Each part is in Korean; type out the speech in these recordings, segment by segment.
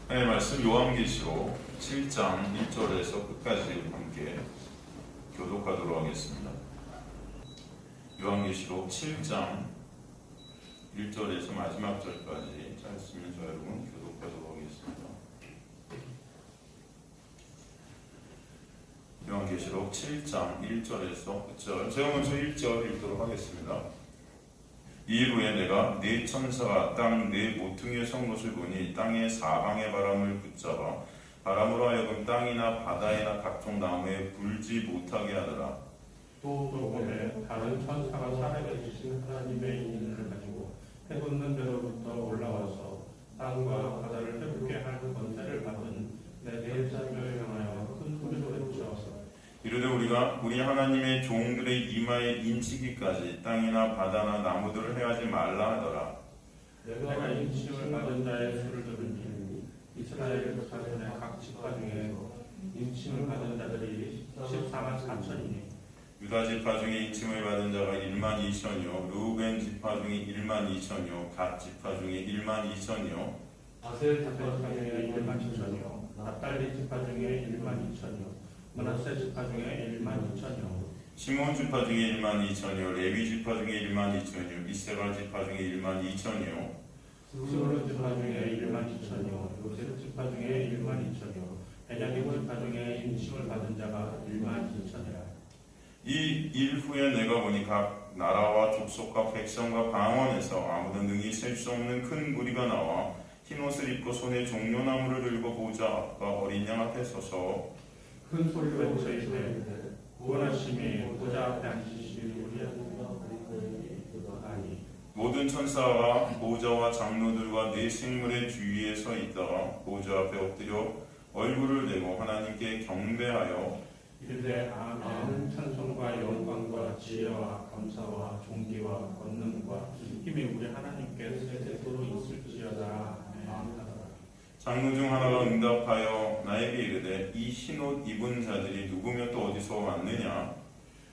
네, 말씀 요한계시록 7장 1절에서 끝까지 함께 교독하도록 하겠습니다. 요한계시록 7장 1절에서 마지막 절까지 짧으면 저 여러분 교독하도록 하겠습니다. 요한계시록 7장 1절에서 끝절, 제가 먼저 1절 읽도록 하겠습니다. 이일 후에 내가 네 천사가 땅 네 모퉁이에 선 것을 보니 땅의 사방의 바람을 붙잡아 바람으로 하여금 땅이나 바다이나 각종 나무에 불지 못하게 하더라. 또 보매 다른 천사가 살아계신 하나님의 인을 가지고 해돋는 데로부터 올라와서 땅과 바다를 해롭게 할 권세를 받은 내 대자녀를 향하여 큰 소리로 외치었어. 이르되 우리가 우리 하나님의 종들의 이마에 인치기까지 땅이나 바다나 나무들을 해하지 말라 하더라. 내가 인침을 받은 자의 수를 들으니 이스라엘 자손의 각 지파 중에서 인침을 받은 자들이 14만 4천이니 유다 지파 중에 인침을 받은 자가 1만 2천이요 르우벤 지파 중에 1만 2천이요 갓 지파 중에 1만 2천이요 아셀 지파 중에 1만 2천이요 납달리 지파 중에 1만 2천이요 므낫세 지파 중에 1만 2천이요 시몬 지파 중에 1만 2천이요 레위 지파 중에 1만 2천이요 이세갈 지파 중에 1만 2천이요 스불론 지파 중에 1만 2천이요 요셉 지파 중에 1만 2천이요 베냐민 지파 중에 인침을 받은 자가 1만 2천이라. 이 일 후에 내가 보니 각 나라와 족속과 백성과 방언에서 아무도 능히 셀 수 없는 큰 무리가 나와 흰옷을 입고 손에 종려나무를 들고 보좌 앞과 어린 양 앞에 서서 큰 소리로 외쳐 이르되 구원하심이 보좌 앞에 앉으시니 우리 아니 모든 천사와 보좌와 장로들과 네 생물의 주위에 서 있다가 보좌 앞에 엎드려 얼굴을 대고 하나님께 경배하여 이르되 아멘. 찬송과 영광과 지혜와 감사와 존귀와 권능과 힘이 우리 하나님께 세세토록 있을지어다. 아멘. 장로 중 하나가 응답하여 나에게 이르되 이 흰옷 입은 자들이 누구며 또 어디서 왔느냐?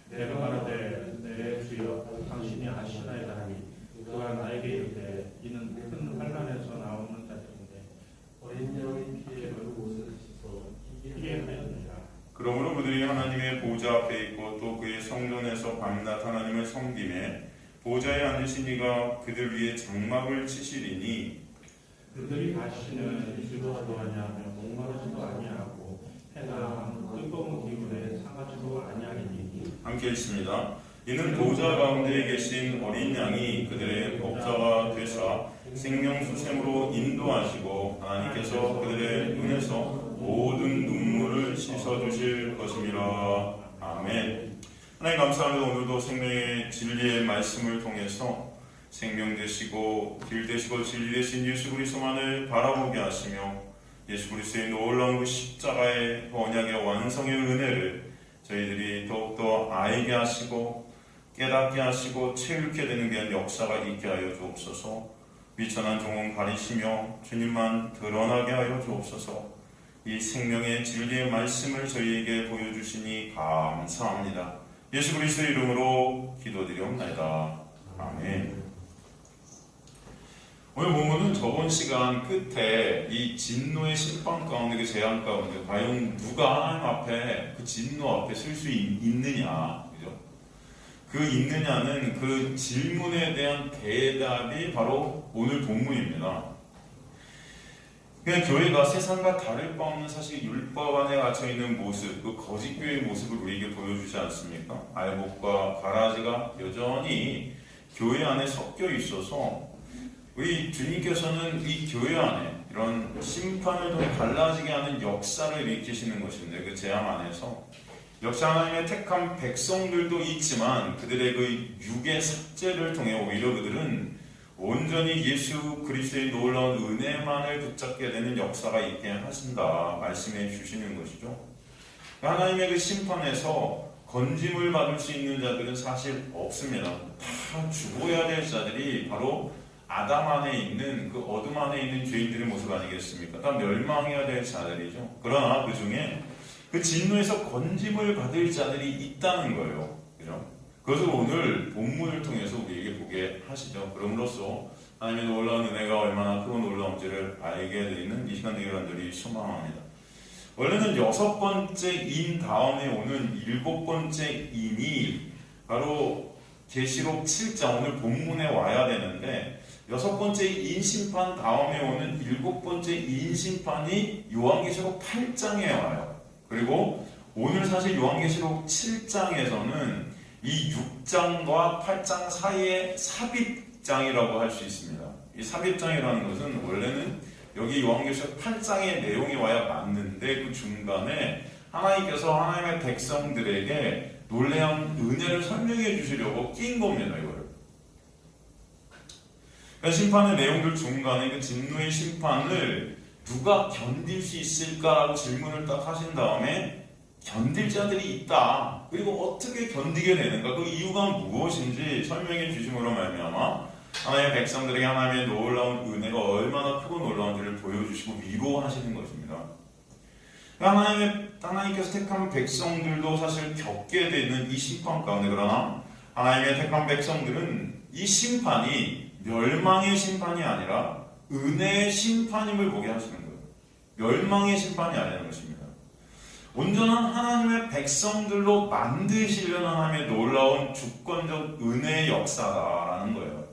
내가 말하되 내 주여 당신이 아시나이다 하니 그가 나에게 이르되 이는 큰 환난에서 나오는 자들인데 어린 양의 피에 옷을 씻어 희게 하였느니라. 그러므로 그들이 하나님의 보좌 앞에 있고 또 그의 성전에서 밤낮 하나님을 섬기매 보좌에 앉으신 이가 그들 위에 장막을 치시리니 그들이 다시는 죽어도 아니하며 목마르지도 아니하고 해나 뜨거운 기운에 상하지도 아니하리니. 함께 읽습니다. 이는 보좌 가운데 계신 어린 양이 그들의 법자가 되사 생명수샘으로 인도하시고 하나님께서 그들의 눈에서 모든 눈물을 씻어주실 것임이라. 아멘. 하나님 감사합니다. 오늘도 생명의 진리의 말씀을 통해서 생명 되시고 길 되시고 진리 되신 예수 그리스도만을 바라보게 하시며 예수 그리스도의 놀라운 그 십자가의 언약의 완성의 은혜를 저희들이 더욱더 알게 하시고 깨닫게 하시고 채울게 되는 귀한 역사가 있게 하여 주옵소서. 미천한 종은 가리시며 주님만 드러나게 하여 주옵소서. 이 생명의 진리의 말씀을 저희에게 보여주시니 감사합니다. 예수 그리스도의 이름으로 기도드리옵나이다. 아멘. 오늘 본문은 저번 시간 끝에 이 진노의 심판 가운데 그 재앙 가운데 과연 누가 하나님 앞에 그 진노 앞에 설 수 있느냐, 그죠? 그 있느냐는 그 질문에 대한 대답이 바로 오늘 본문입니다. 그냥 교회가 세상과 다를 바 없는 사실 율법 안에 갇혀 있는 모습, 그 거짓 교회의 모습을 우리에게 보여주지 않습니까? 알복과 가라지가 여전히 교회 안에 섞여 있어서 우리 주님께서는 이 교회 안에 이런 심판을 통해 갈라지게 하는 역사를 일으키시는 것인데 그 재앙 안에서 역시 하나님의 택한 백성들도 있지만 그들의 그 육의 삭제를 통해 오히려 그들은 온전히 예수 그리스도의 놀라운 은혜만을 붙잡게 되는 역사가 있게 하신다 말씀해 주시는 것이죠. 하나님의 그 심판에서 건짐을 받을 수 있는 자들은 사실 없습니다. 다 죽어야 될 자들이 바로 아담 안에 있는 그 어둠 안에 있는 죄인들의 모습 아니겠습니까? 다 멸망해야 될 자들이죠. 그러나 그 중에 그 진노에서 건짐을 받을 자들이 있다는 거예요. 그죠? 그것을 오늘 본문을 통해서 우리에게 보게 하시죠. 그럼으로써 하나님의 놀라운 은혜가 얼마나 크고 놀라운지를 알게 되는 이 시간 되기를 간절히 소망합니다. 원래는 6번째 인 다음에 오는 7번째 인이 바로 계시록 7장 오늘 본문에 와야 되는데 6번째 인 심판 다음에 오는 7번째 인 심판이 요한계시록 8장에 와요. 그리고 오늘 사실 요한계시록 7장에서는 이 6장과 8장 사이에 삽입장이라고 할 수 있습니다. 이 삽입장이라는 것은 원래는 여기 요한계시록 8장의 내용이 와야 맞는데 그 중간에 하나님께서 하나님의 백성들에게 놀라운 은혜를 설명해 주시려고 낀 겁니다. 이거를. 그러니까 심판의 내용들 중간에 그 진노의 심판을 누가 견딜 수 있을까라고 질문을 딱 하신 다음에 견딜 자들이 있다. 그리고 어떻게 견디게 되는가? 그 이유가 무엇인지 설명해 주심으로 말미암아 하나님의 백성들에게 하나님의 놀라운 은혜가 얼마나 크고 놀라운지를 보여주시고 위로하시는 것입니다. 하나님께서 택한 백성들도 사실 겪게 되는 이 심판 가운데 그러나 하나님의 택한 백성들은 이 심판이 멸망의 심판이 아니라 은혜의 심판임을 보게 하시는 거예요. 멸망의 심판이 아니라는 것입니다. 온전한 하나님의 백성들로 만드시려는 하나님의 놀라운 주권적 은혜의 역사다라는 거예요.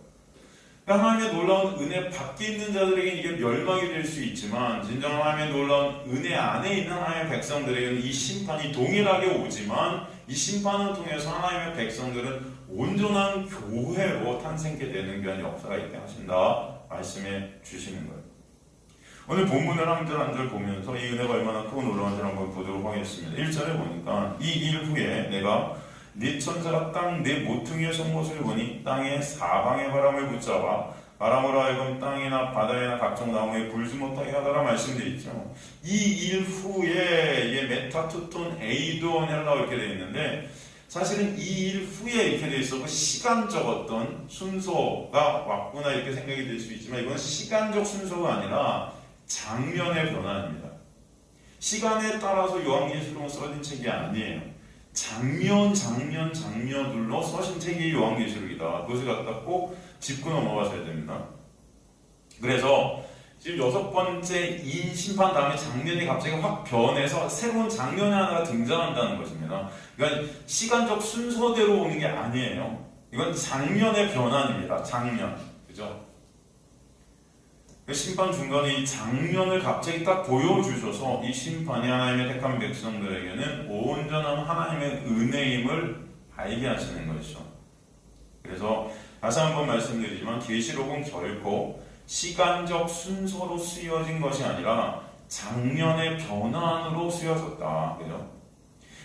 하나님의 놀라운 은혜 밖에 있는 자들에게는 이게 멸망이 될 수 있지만 진정 하나님의 놀라운 은혜 안에 있는 하나님의 백성들에게는 이 심판이 동일하게 오지만 이 심판을 통해서 하나님의 백성들은 온전한 교회로 탄생케 되는 그런 역사가 있게 하신다 말씀해 주시는 거예요. 오늘 본문을 한 절 한 절 보면서 이 은혜가 얼마나 크고 놀라운지 한번 보도록 하겠습니다. 1절에 보니까 이 일 후에 내가 네 천사가 땅 네 모퉁이의 속못을 보니 땅의 사방의 바람을 붙잡아 바람으로 하여금 땅이나 바다에나 각종 나무에 불지 못하게 하더라 말씀되어 있죠. 이 일 후에 메타투톤 에이돈 헬라고 이렇게 되어 있는데 사실은 이 일 후에 이렇게 되어 있어 시간적 어떤 순서가 왔구나 이렇게 생각이 될 수 있지만 이건 시간적 순서가 아니라 장면의 변화입니다. 시간에 따라서 요한계시록은 써진 책이 아니에요. 장면들로 써신 책이 요한계시록이다. 그것을 갖다 꼭 짚고 넘어가셔야 됩니다. 그래서 지금 6번째 인 심판 다음에 장면이 갑자기 확 변해서 새로운 장면이 하나가 등장한다는 것입니다. 그러니까 시간적 순서대로 오는 게 아니에요. 이건 장면의 변환입니다. 장면. 그죠? 심판 중간에 이 장면을 갑자기 딱 보여주셔서 이 심판이 하나님의 택한 백성들에게는 온전한 하나님의 은혜임을 알게 하시는 것이죠. 그래서 다시 한번 말씀드리지만 계시록은 결코 시간적 순서로 쓰여진 것이 아니라 장면의 변환으로 쓰여졌다. 그죠?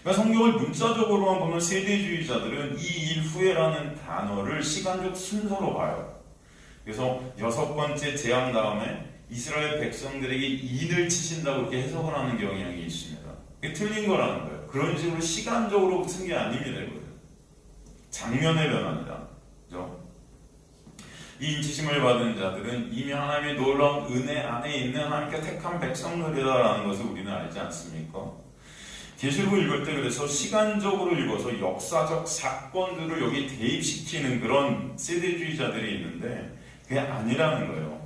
그러니까 성경을 문자적으로만 보면 세대주의자들은 이 일 후에라는 단어를 시간적 순서로 봐요. 그래서 6번째 재앙 다음에 이스라엘 백성들에게 인을 치신다고 이렇게 해석을 하는 경향이 있습니다. 그게 틀린 거라는 거예요. 그런 식으로 시간적으로 쓴 게 아닙니다. 이거는. 장면의 변화입니다. 그죠? 이 인치심을 받은 자들은 이미 하나님의 놀라운 은혜 안에 있는 하나님께 택한 백성들이다라는 것을 우리는 알지 않습니까? 계시록을 읽을 때 그래서 시간적으로 읽어서 역사적 사건들을 여기 대입시키는 그런 세대주의자들이 있는데 그게 아니라는 거예요.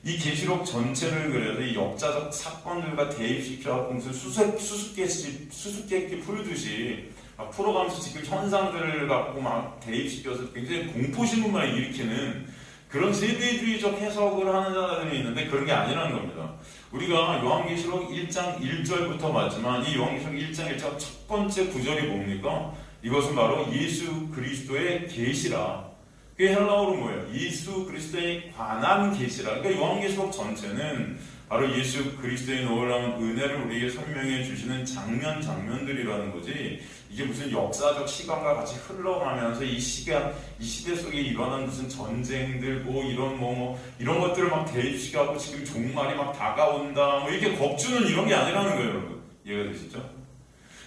이 계시록 전체를 그려서 이 역사적 사건들과 대입시켜서 무슨 수수께끼 풀듯이 풀어가면서 지금 현상들을 갖고 막 대입시켜서 굉장히 공포심을 일으키는 그런 세대주의적 해석을 하는 자들이 있는데 그런 게 아니라는 겁니다. 우리가 요한계시록 1장 1절부터 봤지만 이 요한계시록 1장 1장 첫 번째 구절이 뭡니까? 이것은 바로 예수 그리스도의 계시라. 그게 헬라어로 뭐예요? 예수 그리스도에 관한 계시라. 그러니까 요한계시록 전체는 바로 예수 그리스도의 놀라운 은혜를 우리에게 설명해 주시는 장면들이라는 거지. 이게 무슨 역사적 시간과 같이 흘러가면서 이 시대 속에 일어난 무슨 전쟁들 이런 것들을 막 대입시켜갖고 지금 종말이 막 다가온다 이렇게 겁주는 이런 게 아니라는 거예요, 여러분. 이해가 되시죠?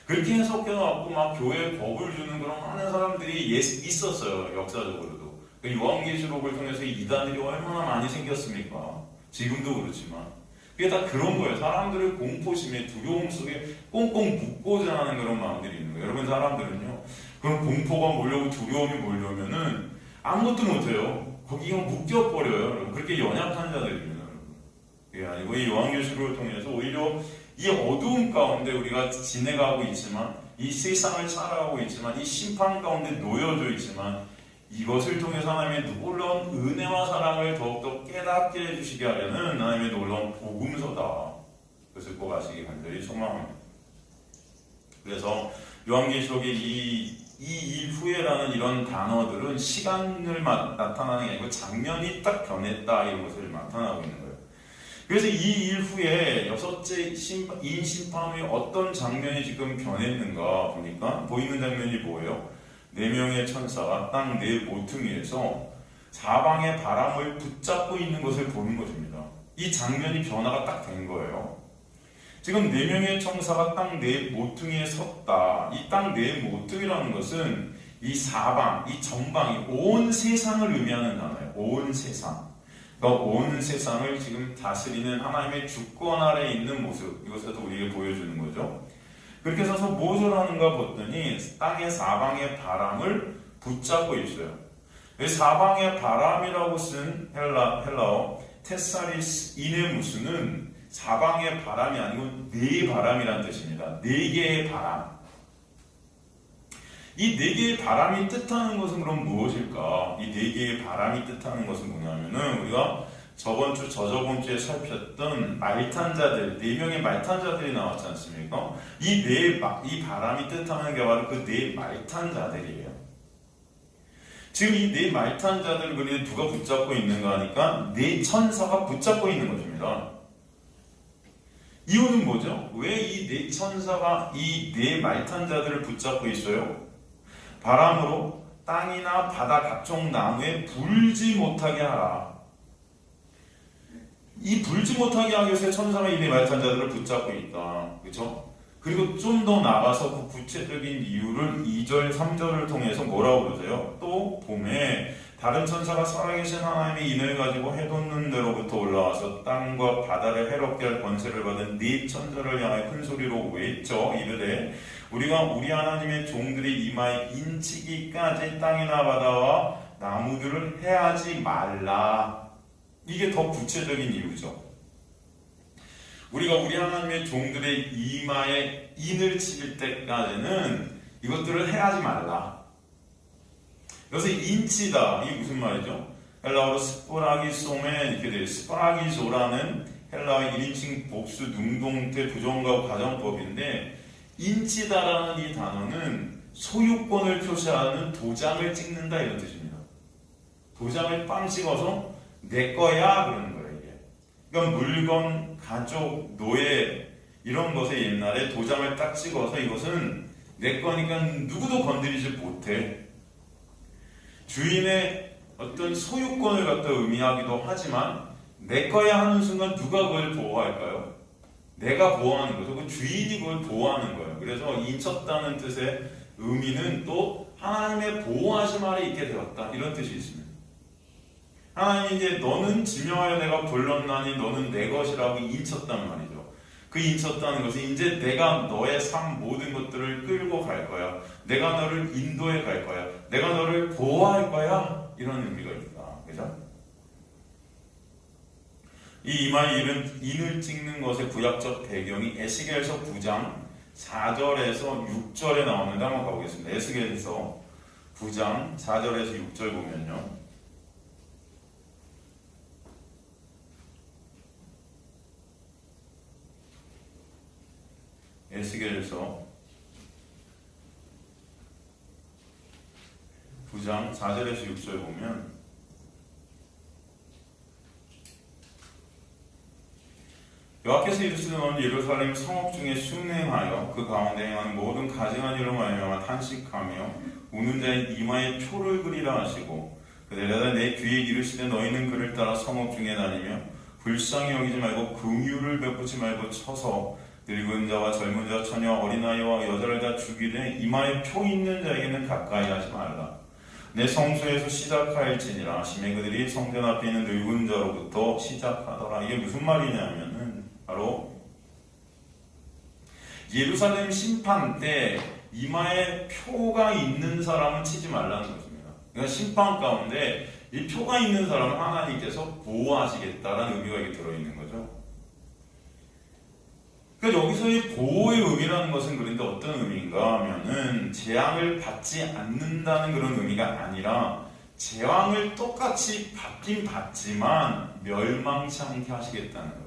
그렇게 해석해갖고 막 교회에 겁을 주는 그런 많은 사람들이 있었어요, 역사적으로도. 요한계시록을 통해서 이단들이 얼마나 많이 생겼습니까? 지금도 그렇지만 그게 다 그런 거예요. 사람들의 공포심에 두려움 속에 꽁꽁 묶고자 하는 그런 마음들이 있는 거예요. 여러분 사람들은요 그런 공포가 몰려오고 두려움이 몰려오면은 아무것도 못해요. 거기가 묶여버려요. 여러분. 그렇게 연약한 자들입니다. 그게 아니고 이 요한계시록을 통해서 오히려 이 어두움 가운데 우리가 지내가고 있지만, 이 세상을 살아가고 있지만, 이 심판 가운데 놓여져 있지만, 이것을 통해서 하나님의 놀라운 은혜와 사랑을 더욱더 깨닫게 해주시게 하려는 하나님의 놀라운 복음서다. 그것을 꼭 아시기 간절히 소망합니다. 그래서 요한계시록의 이 이후에라는 이런 단어들은 시간을 나타나는 게 아니고 장면이 딱 변했다 이런 것을 나타나고 있는 거예요. 그래서 이 이후에 여섯째 인심판 후에 어떤 장면이 지금 변했는가 보니까 보이는 장면이 뭐예요? 4명의 천사가 땅 4모퉁이에서 사방의 바람을 붙잡고 있는 것을 보는 것입니다. 이 장면이 변화가 딱 된 거예요. 지금 4명의 천사가 땅 4모퉁이에 섰다. 이 땅 4모퉁이라는 것은 이 사방, 이 전방이 온 세상을 의미하는 단어예요. 온 세상. 그러니까 온 세상을 지금 다스리는 하나님의 주권 아래에 있는 모습, 이것에서 우리에게 보여주는 거죠. 그렇게 해서 무엇을 하는가 봤더니 땅의 사방의 바람을 붙잡고 있어요. 사방의 바람이라고 쓴 헬라어 테사리스 이네무스는 사방의 바람이 아니고 네 바람이라는 뜻입니다. 4개의 바람. 이 4개의 바람이 뜻하는 것은 그럼 무엇일까? 이 4개의 바람이 뜻하는 것은 뭐냐면은 우리가 저번 주, 저저번 주에 살폈던 말탄자들, 4명의 말탄자들이 나왔지 않습니까? 이 바람이 뜻하는 게 바로 그 4 말탄자들이에요. 지금 이 4 말탄자들을 그리고 누가 붙잡고 있는가 하니까 4 천사가 붙잡고 있는 것입니다. 이유는 뭐죠? 왜 이 4 천사가 이 4 말탄자들을 붙잡고 있어요? 바람으로 땅이나 바다 각종 나무에 불지 못하게 하라. 이 불지 못하게 하기 위해서 천사가 이 4 말탄자들을 붙잡고 있다. 그렇죠? 그리고 좀 더 나가서 그 구체적인 이유를 2절, 3절을 통해서 뭐라고 그러세요? 또 봄에 다른 천사가 살아계신 하나님의 인을 가지고 해돋는 데로부터 올라와서 땅과 바다를 해롭게 할 권세를 받은 4 천사를 향해 큰 소리로 외쳐 이르되 우리가 우리 하나님의 종들의 이마에 인치기까지 땅이나 바다와 나무들을 해하지 말라. 이게 더 구체적인 이유죠. 우리가 우리 하나님의 종들의 이마에 인을 칠 때까지는 이것들을 해하지 말라. 여기서 인치다. 이게 무슨 말이죠? 헬라어로 스포라기소멘 이렇게 돼요. 스포라기소라는 헬라어의 1인칭 복수 능동태 부정과 과정법인데 인치다라는 이 단어는 소유권을 표시하는 도장을 찍는다 이런 뜻입니다. 도장을 빵 찍어서 내 거야 그러는 거예요. 이게. 그러니까 물건, 가족, 노예 이런 것에 옛날에 도장을 딱 찍어서 이것은 내 거니까 누구도 건드리지 못해. 주인의 어떤 소유권을 갖다 의미하기도 하지만 내 거야 하는 순간 누가 그걸 보호할까요? 내가 보호하는 거죠. 그 주인이 그걸 보호하는 거예요. 그래서 인쳤다는 뜻의 의미는 또 하나님의 보호하심 아래 있게 되었다 이런 뜻이 있습니다. 하나님이 이제 너는 지명하여 내가 불렀나니 너는 내 것이라고 인쳤단 말이죠. 그 인쳤다는 것은 이제 내가 너의 삶 모든 것들을 끌고 갈 거야. 내가 너를 인도해 갈 거야. 내가 너를 보호할 거야. 이런 의미가 있다. 그죠? 이 이마에 인을 찍는 것의 구약적 배경이 에스겔서 9장 4절에서 6절에 나오는데 한번 가보겠습니다. 에스겔서 9장 4절에서 6절 보면요. 에스겔서 9장 4절에서 6절 보면 여호와께서 이르시되 너는 예루살렘 성읍 중에 순행하여 그 가운데 행하는 모든 가증한 일로 말미암아 탄식하며 우는 자의 이마에 표를 그리라 하시고 그대로다 내 귀에 이르시되 너희는 그를 따라 성읍 중에 다니며 불쌍히 여기지 말고 긍휼을 베푸지 말고 쳐서 늙은 자와 젊은 자, 처녀, 어린아이와 여자를 다 죽이되 이마에 표 있는 자에게는 가까이 하지 말라. 내 성소에서 시작하일지니라. 심히 그들이 성전 앞에 있는 늙은 자로부터 시작하더라. 이게 무슨 말이냐면은 바로 예루살렘 심판 때 이마에 표가 있는 사람은 치지 말라는 것입니다. 그러니까 심판 가운데 이 표가 있는 사람은 하나님께서 보호하시겠다라는 의미가 이게 들어있는 거죠. 그러니까 여기서 이 보호의 의미라는 것은 그런데 어떤 의미인가 하면은 재앙을 받지 않는다는 그런 의미가 아니라 재앙을 똑같이 받긴 받지만 멸망치 않게 하시겠다는 거예요.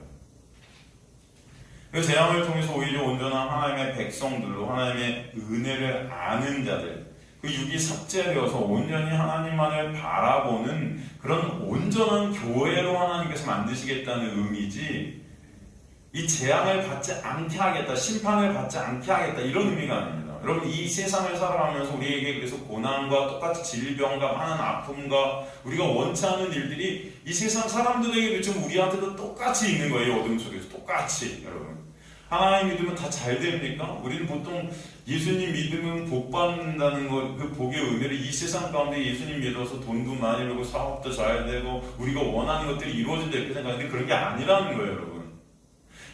그 재앙을 통해서 오히려 온전한 하나님의 백성들로 하나님의 은혜를 아는 자들, 그 육이 삭제되어서 온전히 하나님만을 바라보는 그런 온전한 교회로 하나님께서 만드시겠다는 의미지, 이 재앙을 받지 않게 하겠다, 심판을 받지 않게 하겠다, 이런 의미가 아닙니다. 여러분, 이 세상을 살아가면서 우리에게 그래서 고난과 똑같이 질병과 많은 아픔과 우리가 원치 않은 일들이 이 세상 사람들에게 그렇지만 우리한테도 똑같이 있는 거예요. 어둠 속에서 똑같이. 여러분, 하나님 믿으면 다 잘 됩니까? 우리는 보통 예수님 믿으면 복 받는다는 것, 그 복의 의미를 이 세상 가운데 예수님 믿어서 돈도 많이 벌고 사업도 잘 되고 우리가 원하는 것들이 이루어진다 이렇게 생각하는데 그런 게 아니라는 거예요. 여러분,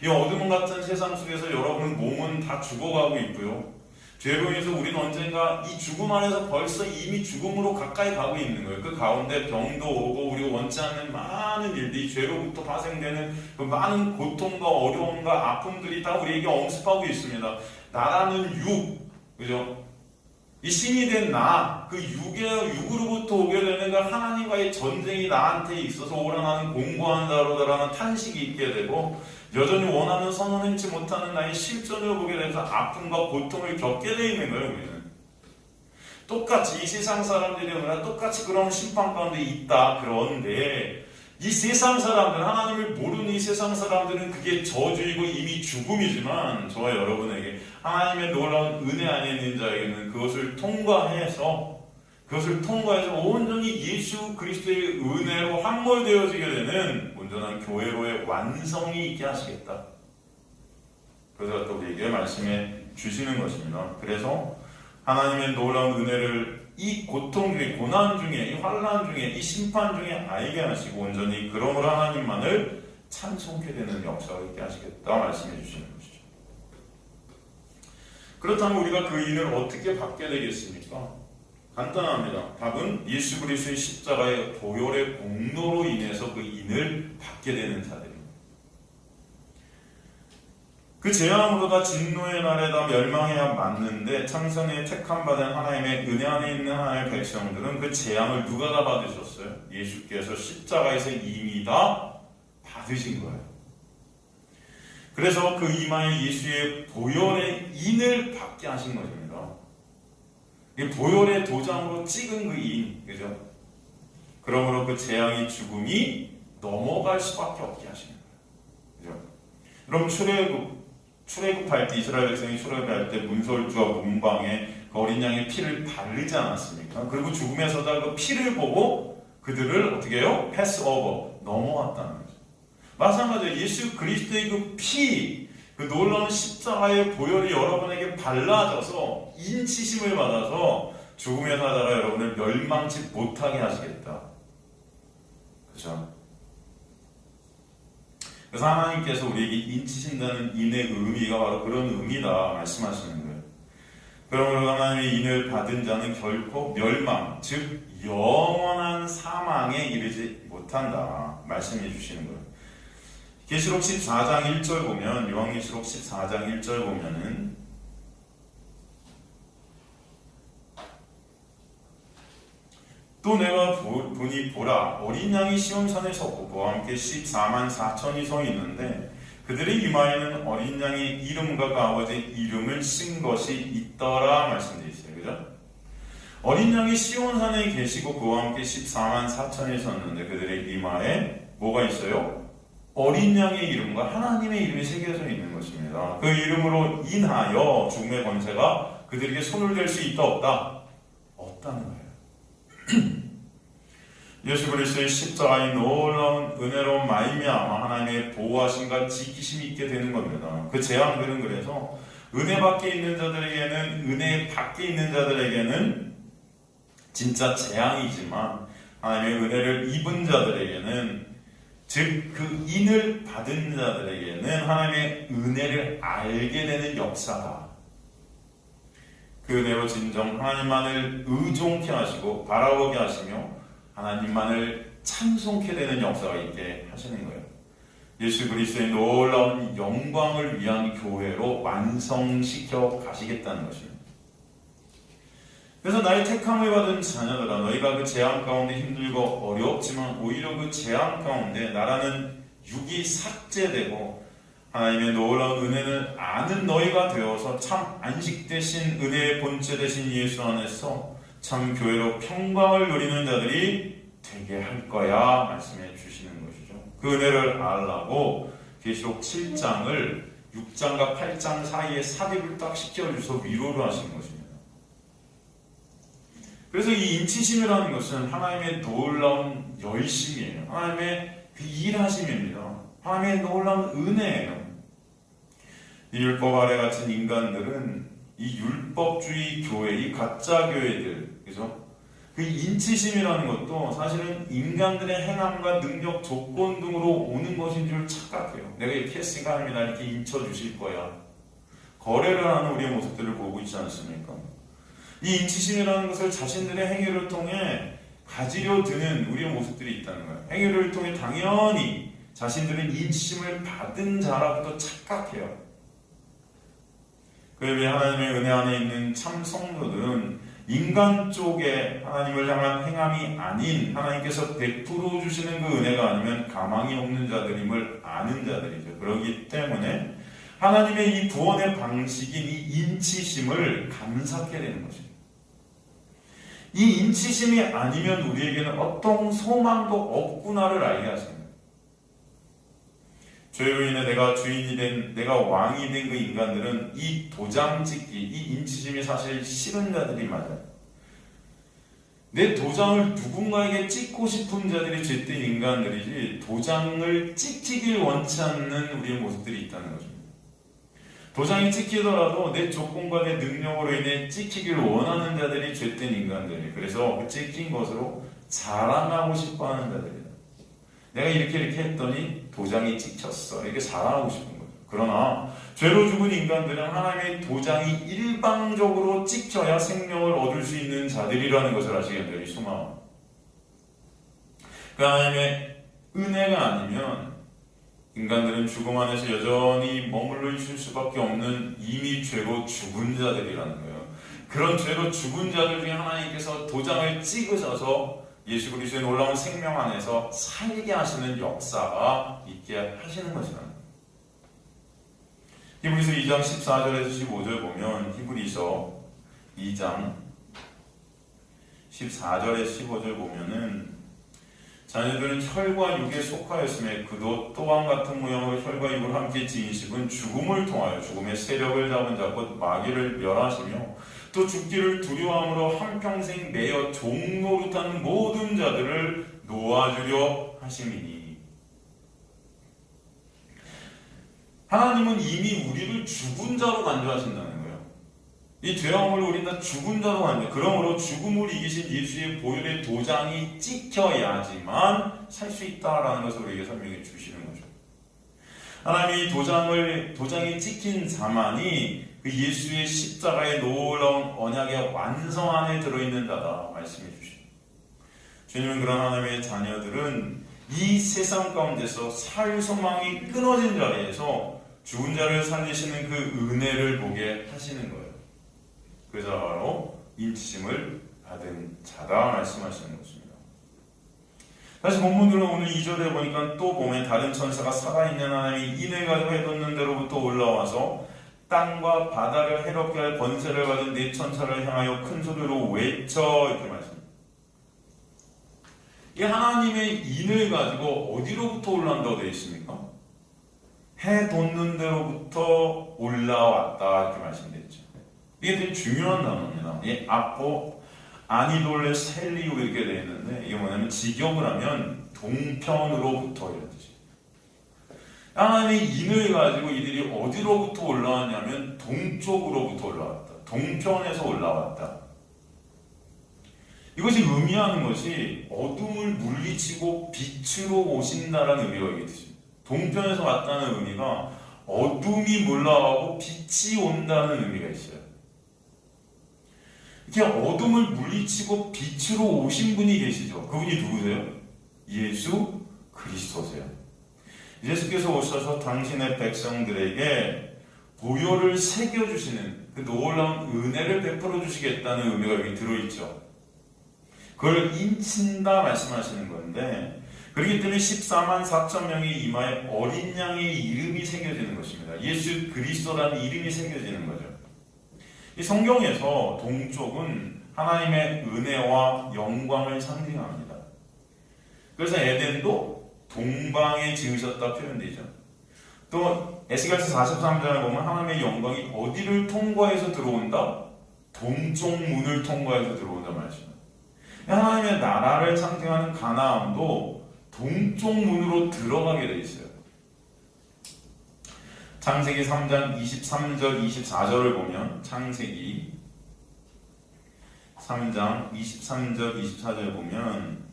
이 어둠 같은 세상 속에서 여러분 몸은 다 죽어가고 있고요. 죄로 인해서 우리는 언젠가 이 죽음 안에서 벌써 이미 죽음으로 가까이 가고 있는 거예요. 그 가운데 병도 오고 우리가 원치 않는 많은 일들이 죄로부터 파생되는 그 많은 고통과 어려움과 아픔들이 다 우리에게 엄습하고 있습니다. 나라는 육, 그죠? 이 신이 된 나, 그 육으로부터 오게 되는 그 하나님과의 전쟁이 나한테 있어서 오라나는 공고한 자로다라는 탄식이 있게 되고, 여전히 원하는 선을 행치 못하는 나의 실존을 보게 돼서 아픔과 고통을 겪게 되어 있는 거예요. 우리는 똑같이 이 세상 사람들이 오늘 똑같이 그런 심판 가운데 있다. 그런데 이 세상 사람들, 하나님을 모르는 이 세상 사람들은 그게 저주이고 이미 죽음이지만 저와 여러분에게 하나님의 놀라운 은혜 안에 있는 자에게는 그것을 통과해서 온전히 예수 그리스도의 은혜로 함몰되어지게 되는 온전한 교회로의 완성이 있게 하시겠다. 그래서 또 우리에게 말씀해 주시는 것입니다. 그래서 하나님의 놀라운 은혜를 이 고통 중에, 고난 중에, 이 환난 중에, 이 심판 중에 알게 하시고 온전히 그러므로 하나님만을 찬송하게 되는 역사가 있게 하시겠다 말씀해 주시는 것이죠. 그렇다면 우리가 그 인을 어떻게 받게 되겠습니까? 간단합니다. 답은 예수 그리스도의 십자가의 보혈의 공로로 인해서 그 인을 받게 되는 자들입니다. 그 재앙으로다 진노의 날에 다 멸망해야 맞는데 창세에 택함받은 하나님의 은혜 안에 있는 하나님의 백성들은 그 재앙을 누가 다 받으셨어요? 예수께서 십자가에서 이미 다 받으신 거예요. 그래서 그 이마에 예수의 보혈의 인을 받게 하신 것입니다. 이 보혈의 도장으로 찍은 그 인, 그죠? 그러므로 그 재앙이 죽음이 넘어갈 수밖에 없게 하시는 거예요. 그죠? 여러분, 출애굽할 때 이스라엘 백성이 출애굽할 때 문설주와 문방에 그 어린 양의 피를 바르지 않았습니까? 그리고 죽음에서다 그 피를 보고 그들을 어떻게 해요? 패스오버, 넘어왔다는 거죠. 마찬가지로 예수 그리스도의 그 피, 그 놀라운 십자가의 보혈이 여러분에게 발라져서 인치심을 받아서 죽음의 사자가 여러분을 멸망치 못하게 하시겠다. 그죠? 그래서 하나님께서 우리에게 인치신다는 인의 의미가 바로 그런 의미다 말씀하시는 거예요. 그러므로 하나님의 인을 받은 자는 결코 멸망, 즉 영원한 사망에 이르지 못한다 말씀해 주시는 거예요. 계시록 14장 1절 보면, 요한계시록 14장 1절 보면은 또 내가 보니 보라 어린 양이 시온산에 섰고 그와 함께 14만 4천이 서 있는데 그들의 이마에는 어린 양의 이름과 그 아버지 이름을 쓴 것이 있더라 말씀되어 있어요. 그죠? 어린 양이 시온산에 계시고 그와 함께 14만 4천이 섰는데 그들의 이마에 뭐가 있어요? 어린 양의 이름과 하나님의 이름이 새겨져 있는 것입니다. 그 이름으로 인하여 죽음의 권세가 그들에게 손을 댈 수 있다 없다? 없다는 거예요. 예수 그리스도의 십자가의 놀라운 은혜로 말미암아 하나님의 보호하심과 지키심이 있게 되는 겁니다. 그 재앙들은 그래서 은혜 밖에 있는 자들에게는, 은혜 밖에 있는 자들에게는 진짜 재앙이지만 하나님의 은혜를 입은 자들에게는, 즉 그 인을 받은 자들에게는 하나님의 은혜를 알게 되는 역사다. 그 은혜로 진정 하나님만을 의존케 하시고 바라보게 하시며 하나님만을 찬송케 되는 역사가 있게 하시는 거예요. 예수 그리스도의 놀라운 영광을 위한 교회로 완성시켜 가시겠다는 것입니다. 그래서 나의 택함을 받은 자녀들아, 너희가 그 재앙 가운데 힘들고 어렵지만 오히려 그 재앙 가운데 나라는 육이 삭제되고 하나님의 놀라운 은혜는 아는 너희가 되어서 참 안식 대신 은혜의 본체 대신 예수 안에서 참 교회로 평강을 누리는 자들이 되게 할 거야 말씀해 주시는 것이죠. 그 은혜를 알라고 계시록 7장을 6장과 8장 사이에 삽입을 딱 시켜주셔서 위로를 하신 것입니다. 그래서 이 인치심이라는 것은 하나님의 놀라운 열심이에요. 하나님의 그 일하심입니다. 하나님의 놀라운 은혜예요. 이 율법 아래 갇힌 인간들은 이 율법주의 교회, 이 가짜 교회들, 그죠? 그 인치심이라는 것도 사실은 인간들의 행함과 능력, 조건 등으로 오는 것인 줄 착각해요. 내가 이렇게 했으니까 하나님이 나 이렇게 인쳐주실 거야. 거래를 하는 우리의 모습들을 보고 있지 않습니까? 이 인치심이라는 것을 자신들의 행위를 통해 가지려 드는 우리의 모습들이 있다는 거예요. 행위를 통해 당연히 자신들은 인치심을 받은 자라고도 착각해요. 그에 비해 하나님의 은혜 안에 있는 참 성도들은 인간 쪽에 하나님을 향한 행함이 아닌 하나님께서 베풀어 주시는 그 은혜가 아니면 가망이 없는 자들임을 아는 자들이죠. 그렇기 때문에 하나님의 이 구원의 방식인 이 인치심을 감사하게 되는 것입니다. 이 인치심이 아니면 우리에게는 어떤 소망도 없구나를 알게 하십니다. 죄로 인해 내가 주인이 된, 내가 왕이 된 그 인간들은 이 도장 찍기, 이 인치심이 사실 싫은 자들이 맞아요. 내 도장을 누군가에게 찍고 싶은 자들이 죄된 인간들이지 도장을 찍히길 원치 않는 우리의 모습들이 있다는 것입니다. 도장이 찍히더라도 내 조건과 내 능력으로 인해 찍히길 원하는 자들이 죄된 인간들이에요. 그래서 그 찍힌 것으로 자랑하고 싶어하는 자들이에요. 내가 이렇게 했더니 도장이 찍혔어. 이렇게 자랑하고 싶은 거죠. 그러나 죄로 죽은 인간들은 하나님의 도장이 일방적으로 찍혀야 생명을 얻을 수 있는 자들이라는 것을 아시게 되리 소망합니다. 그 하나님의 은혜가 아니면 인간들은 죽음 안에서 여전히 머물러 있을 수밖에 없는 이미 죄로 죽은 자들이라는 거예요. 그런 죄로 죽은 자들 중에 하나님께서 도장을 찍으셔서 예수 그리스도의 놀라운 생명 안에서 살게 하시는 역사가 있게 하시는 것이라는 거예요. 히브리서 2장 14절에서 15절 보면 히브리서 2장 14절에서 15절 보면은 자녀들은 혈과 육에 속하였음에 그도 또한 같은 모양으로 혈과 육을 함께 지닌 식은 죽음을 통하여 죽음의 세력을 잡은 자 곧 마귀를 멸하시며 또 죽기를 두려워함으로 한평생 매여 종노릇하는 모든 자들을 놓아주려 하심이니. 하나님은 이미 우리를 죽은 자로 간주하신다는 거예요. 이 죄악을 우리는 다 죽은 자로 간주. 그러므로 죽음을 이기신 예수의 보혈의 도장이 찍혀야지만 살 수 있다라는 것을 우리에게 설명해 주시는 거죠. 하나님이 도장이 찍힌 자만이 그 예수의 십자가의 놀라운 언약의 완성 안에 들어있는 자다 말씀해 주십니다. 주님은 그런 하나님의 자녀들은 이 세상 가운데서 살 소망이 끊어진 자리에서 죽은 자를 살리시는 그 은혜를 보게 하시는 거예요. 그 자가 바로 인치심을 받은 자다 말씀하시는 것입니다. 다시 본문으로 오늘 2절에 보니까 또 보면 다른 천사가 살아있는 하나님이 인을 가지고 해돋는 데로부터 올라와서 땅과 바다를 해롭게 할 권세를 받은 네 천사를 향하여 큰 소리로 외쳐 이렇게 말씀합니다. 이 하나님의 인을 가지고 어디로부터 올라온다고 되어 있습니까? 해 돋는 데로부터 올라왔다 이렇게 말씀드렸죠. 이게 되게 중요한 단어입니다. 이 아포 아니돌레 셀리오 이렇게 되어 있는데 이게 뭐냐면 직역을 하면 동편으로부터 이런 뜻이에요. 하나님의 인을 가지고 이들이 어디로부터 올라왔냐면 동쪽으로부터 올라왔다. 동편에서 올라왔다. 이것이 의미하는 것이 어둠을 물리치고 빛으로 오신다라는 의미가 있습니다. 동편에서 왔다는 의미가 어둠이 물러가고 빛이 온다는 의미가 있어요. 이렇게 어둠을 물리치고 빛으로 오신 분이 계시죠. 그분이 누구세요? 예수 그리스도세요. 예수께서 오셔서 당신의 백성들에게 보혈을 새겨주시는 그 놀라운 은혜를 베풀어 주시겠다는 의미가 여기 들어있죠. 그걸 인친다 말씀하시는 건데, 그렇기 때문에 14만 4천 명의 이마에 어린 양의 이름이 새겨지는 것입니다. 예수 그리스도라는 이름이 새겨지는 거죠. 이 성경에서 동쪽은 하나님의 은혜와 영광을 상징합니다. 그래서 에덴도 동방에 지으셨다 표현되죠. 또 에스겔서 43장을 보면 하나님의 영광이 어디를 통과해서 들어온다? 동쪽 문을 통과해서 들어온다 말씀입니다. 하나님의 나라를 상징하는 가나안도 동쪽 문으로 들어가게 되어 있어요. 창세기 3장 23절 24절을 보면, 창세기 3장 23절 24절 보면,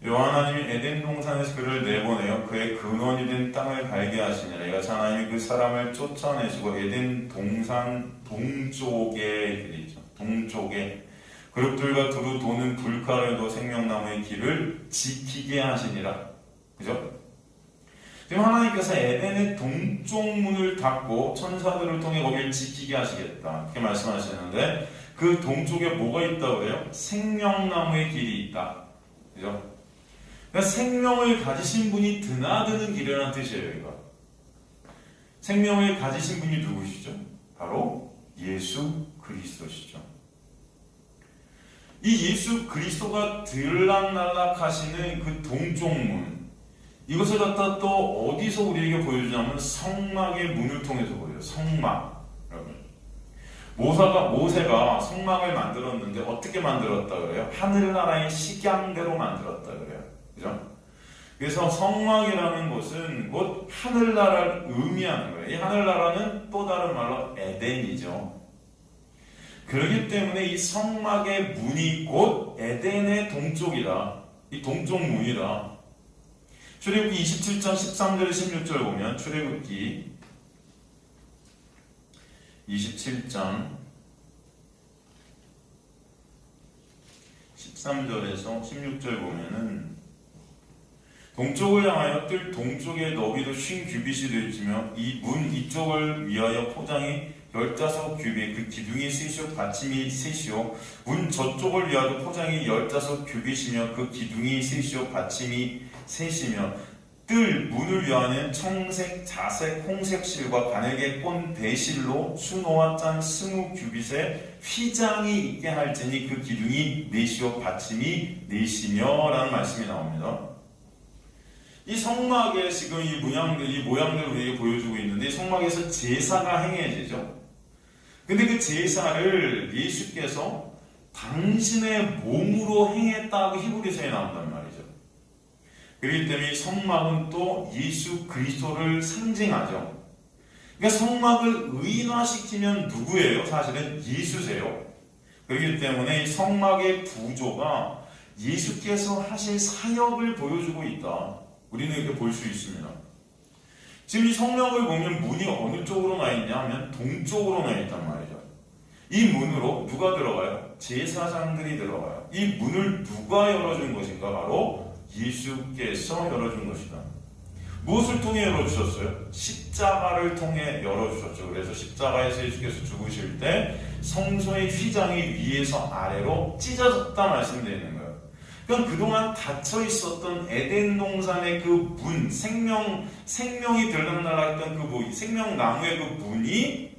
여호와 하나님이 에덴 동산에서 그를 내보내어 그의 근원이 된 땅을 갈게 하시니라. 이같이 하나님이 그 사람을 쫓아내시고 에덴 동산 동쪽에 그리죠. 동쪽에 그룹들과 두루 도는 불가르도 생명나무의 길을 지키게 하시니라. 그죠? 지금 하나님께서 에덴의 동쪽 문을 닫고 천사들을 통해 거기를 지키게 하시겠다. 이렇게 말씀하시는데, 그 동쪽에 뭐가 있다고 그래요? 생명나무의 길이 있다. 그죠? 그러니까 생명을 가지신 분이 드나드는 길이라는 뜻이에요, 이거. 생명을 가지신 분이 누구시죠? 바로 예수 그리스도시죠. 이 예수 그리스도가 들락날락 하시는 그 동쪽 문, 이것을 갖다 또 어디서 우리에게 보여주냐면 성막의 문을 통해서 보여요. 성막. 여러분, 모세가 성막을 만들었는데 어떻게 만들었다 그래요? 하늘나라의 식양대로 만들었다 그래요. 그죠? 그래서 성막이라는 것은 곧 하늘나라를 의미하는 거예요. 이 하늘나라는 또 다른 말로 에덴이죠. 그렇기 때문에 이 성막의 문이 곧 에덴의 동쪽이다. 이 동쪽 문이다. 출애굽기 27장 13절 16절 보면, 출애굽기 27장 13절에서 16절 보면은, 동쪽을 향하여 뜰 동쪽의 너비도 50규빗이 되었으며 이 문 이쪽을 위하여 포장이 15규빗, 그 기둥이 셋이요 받침이 셋이요, 문 저쪽을 위하여 포장이 15규빗이며 그 기둥이 셋이요 받침이 셋이며, 뜰 문을 위하는 청색, 자색, 홍색 실과 가늘게 꼰 대실로 수노와 짠 20규빗의 휘장이 있게 할지니 그 기둥이 넷이요 받침이 넷이며 라는 말씀이 나옵니다. 이 성막에 지금 이 모양들을 우리에게 보여주고 있는데, 이 성막에서 제사가 행해지죠. 근데 그 제사를 예수께서 당신의 몸으로 행했다고 히브리서에 나온단 말이죠. 그렇기 때문에 성막은 또 예수 그리스도를 상징하죠. 그러니까 성막을 의인화시키면 누구예요? 사실은 예수세요. 그렇기 때문에 이 성막의 구조가 예수께서 하실 사역을 보여주고 있다. 우리는 이렇게 볼 수 있습니다. 지금 이 성막을 보면 문이 어느 쪽으로 나 있냐 하면 동쪽으로 나 있단 말이죠. 이 문으로 누가 들어가요? 제사장들이 들어가요. 이 문을 누가 열어준 것인가? 바로 예수께서 열어준 것이다. 무엇을 통해 열어주셨어요? 십자가를 통해 열어주셨죠. 그래서 십자가에서 예수께서 죽으실 때 성소의 휘장이 위에서 아래로 찢어졌다 말씀되어 있는 거예요. 그럼 그동안 닫혀 있었던 에덴 동산의 그 문, 생명이 들락날락했던 그 생명나무의 그 문이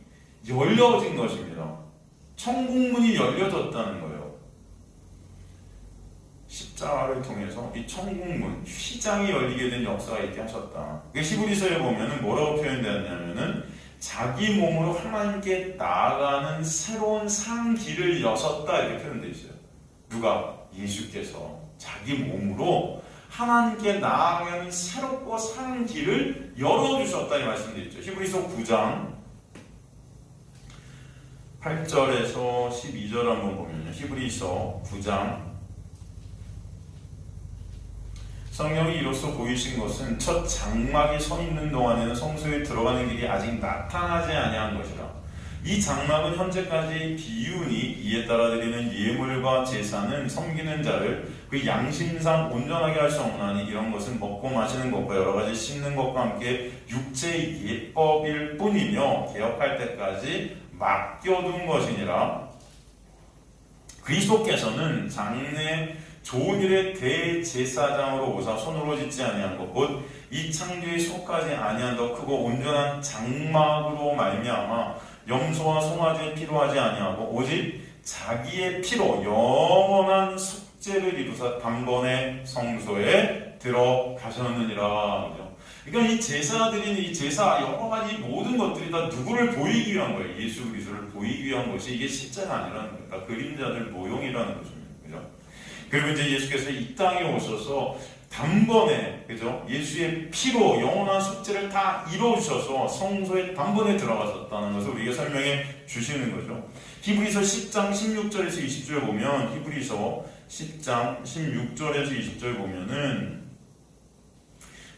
열려진 것입니다. 천국문이 열려졌다는 거예요. 십자가를 통해서 이 천국문, 휘장이 열리게 된 역사가 있게 하셨다. 히브리서에 보면은 뭐라고 표현되었냐면은 자기 몸으로 하나님께 나아가는 새로운 산 길을 여셨다 이렇게 표현되어 있어요. 누가? 예수께서 자기 몸으로 하나님께 나아가는 새롭고 산 길을 열어주셨다 이 말씀되어 있죠. 히브리서 9장 8절에서 12절 한번 보면요. 히브리서 9장, 성령이 이로써 보이신 것은 첫 장막이 서 있는 동안에는 성소에 들어가는 길이 아직 나타나지 아니한 것이라. 이 장막은 현재까지 비운이 이에 따라 드리는 예물과 제사는 섬기는 자를 그 양심상 온전하게 할 수 없나니 이런 것은 먹고 마시는 것과 여러 가지 씻는 것과 함께 육체의 예법일 뿐이며 개혁할 때까지 맡겨둔 것이니라. 그리스도께서는 장래 좋은 일의 대제사장으로 오사 손으로 짓지 아니한 것 곧 이 창조에 속하지 아니한 더 크고 온전한 장막으로 말미암아 염소와 송아지에 필요하지 아니하고 오직 자기의 피로 영원한 숙제를 이루사 단번에 성소에 들어가셨느니라. 그러니까 이 제사드린 이 제사 여러 가지 모든 것들이 다 누구를 보이기 위한 거예요. 예수 그리스도를 보이기 위한 것이 이게 실제가 아니라는 거예요. 그러니까 그림자들 모형이라는 것입니다. 그죠? 그리고 이제 예수께서 이 땅에 오셔서 단번에, 그죠? 예수의 피로 영원한 숙제를 다 이루어주셔서 성소에 단번에 들어가셨다는 것을 우리에게 설명해 주시는 거죠. 히브리서 10장 16절에서 20절 보면, 히브리서 10장 16절에서 20절 보면은,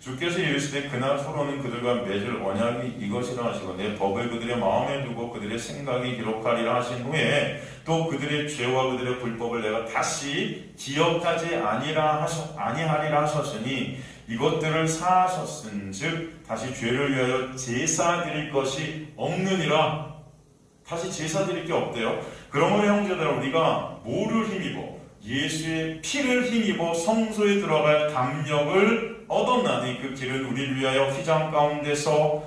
주께서 이르시되 그날 서로는 그들과 맺을 언약이 이것이라 하시고 내 법을 그들의 마음에 두고 그들의 생각이 기록하리라 하신 후에 또 그들의 죄와 그들의 불법을 내가 다시 기억하지 아니하리라 하셨으니 이것들을 사하셨은즉 다시 죄를 위하여 제사 드릴 것이 없느니라. 다시 제사 드릴 게 없대요. 그러므로 형제들아 우리가 뭐를 힘입어? 예수의 피를 힘입어 성소에 들어갈 담력을 얻었나니 그 길은 우리를 위하여 휘장 가운데로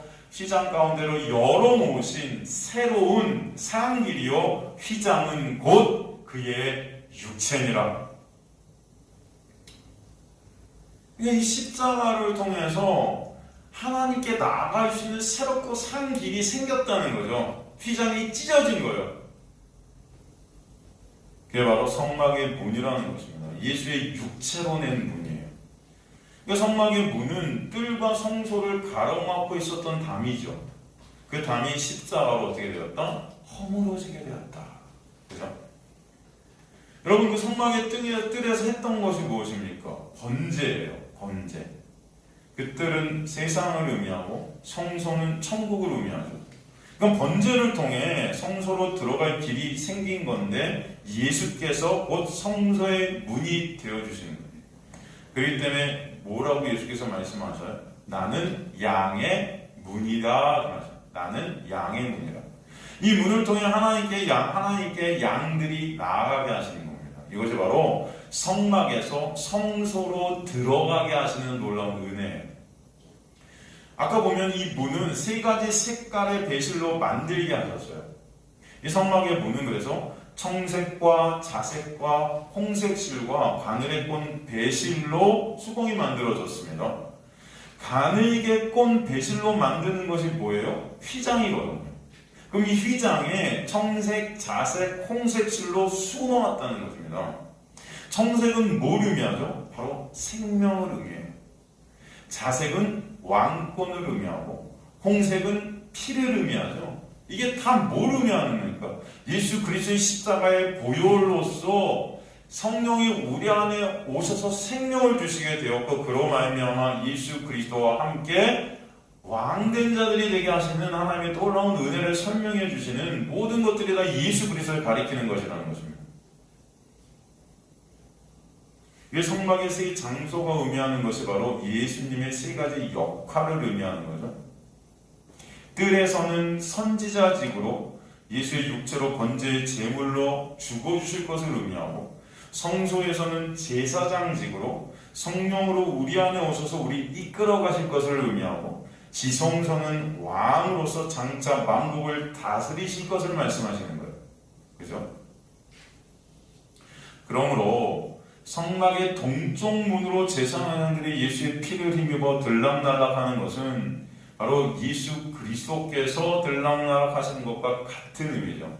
열어놓으신 새로운 상길이요 휘장은 곧 그의 육체니라. 이 십자가를 통해서 하나님께 나아갈 수 있는 새롭고 산 길이 생겼다는 거죠. 휘장이 찢어진 거예요. 그게 바로 성막의 문이라는 것입니다. 예수의 육체로 낸 문이에요. 그 성막의 문은 뜰과 성소를 가로막고 있었던 담이죠. 그 담이 십자가로 어떻게 되었다? 허물어지게 되었다. 그죠? 여러분 그 성막의 뜰에서 했던 것이 무엇입니까? 번제예요. 번제. 그 뜰은 세상을 의미하고 성소는 천국을 의미하죠. 그럼 번제를 통해 성소로 들어갈 길이 생긴 건데 예수께서 곧 성소의 문이 되어주시는 거예요. 그렇기 때문에 뭐라고 예수께서 말씀하셔요? 나는 양의 문이다. 나는 양의 문이다. 이 문을 통해 하나님께 양들이 나아가게 하시는 겁니다. 이것이 바로 성막에서 성소로 들어가게 하시는 놀라운 은혜예요. 아까 보면 이 문은 세 가지 색깔의 배실로 만들게 하셨어요. 이 성막의 문은 그래서 청색과 자색과 홍색 실과 가늘게 꼰 배실로 수공이 만들어졌습니다. 가늘게 꼰 배실로 만드는 것이 뭐예요? 휘장이거든요. 그럼 이 휘장에 청색, 자색, 홍색 실로 수놓았다는 것입니다. 청색은 뭘 의미하죠? 바로 생명을 의미해요. 자색은 왕권을 의미하고 홍색은 피를 의미하죠. 이게 다 뭘 의미하는 겁니까? 예수 그리스도의 십자가의 보혈로서 성령이 우리 안에 오셔서 생명을 주시게 되었고 그로 말미암아 예수 그리스도와 함께 왕된 자들이 되게 하시는 하나님의 놀라운 은혜를 설명해 주시는 모든 것들이 다 예수 그리스도를 가리키는 것이라는 것입니다. 이 성막의 세 장소가 의미하는 것이 바로 예수님의 세 가지 역할을 의미하는 거죠. 뜰에서는 선지자직으로 예수의 육체로 번제의 제물로 죽어주실 것을 의미하고 성소에서는 제사장직으로 성령으로 우리 안에 오셔서 우리 이끌어 가실 것을 의미하고 지성소는 왕으로서 장차 만국을 다스리실 것을 말씀하시는 거예요. 그죠? 그러므로 성막의 동쪽 문으로 제사장들이 예수의 피를 힘입어 들락날락하는 것은 바로 예수 그리스도께서 들락날락하시는 것과 같은 의미죠.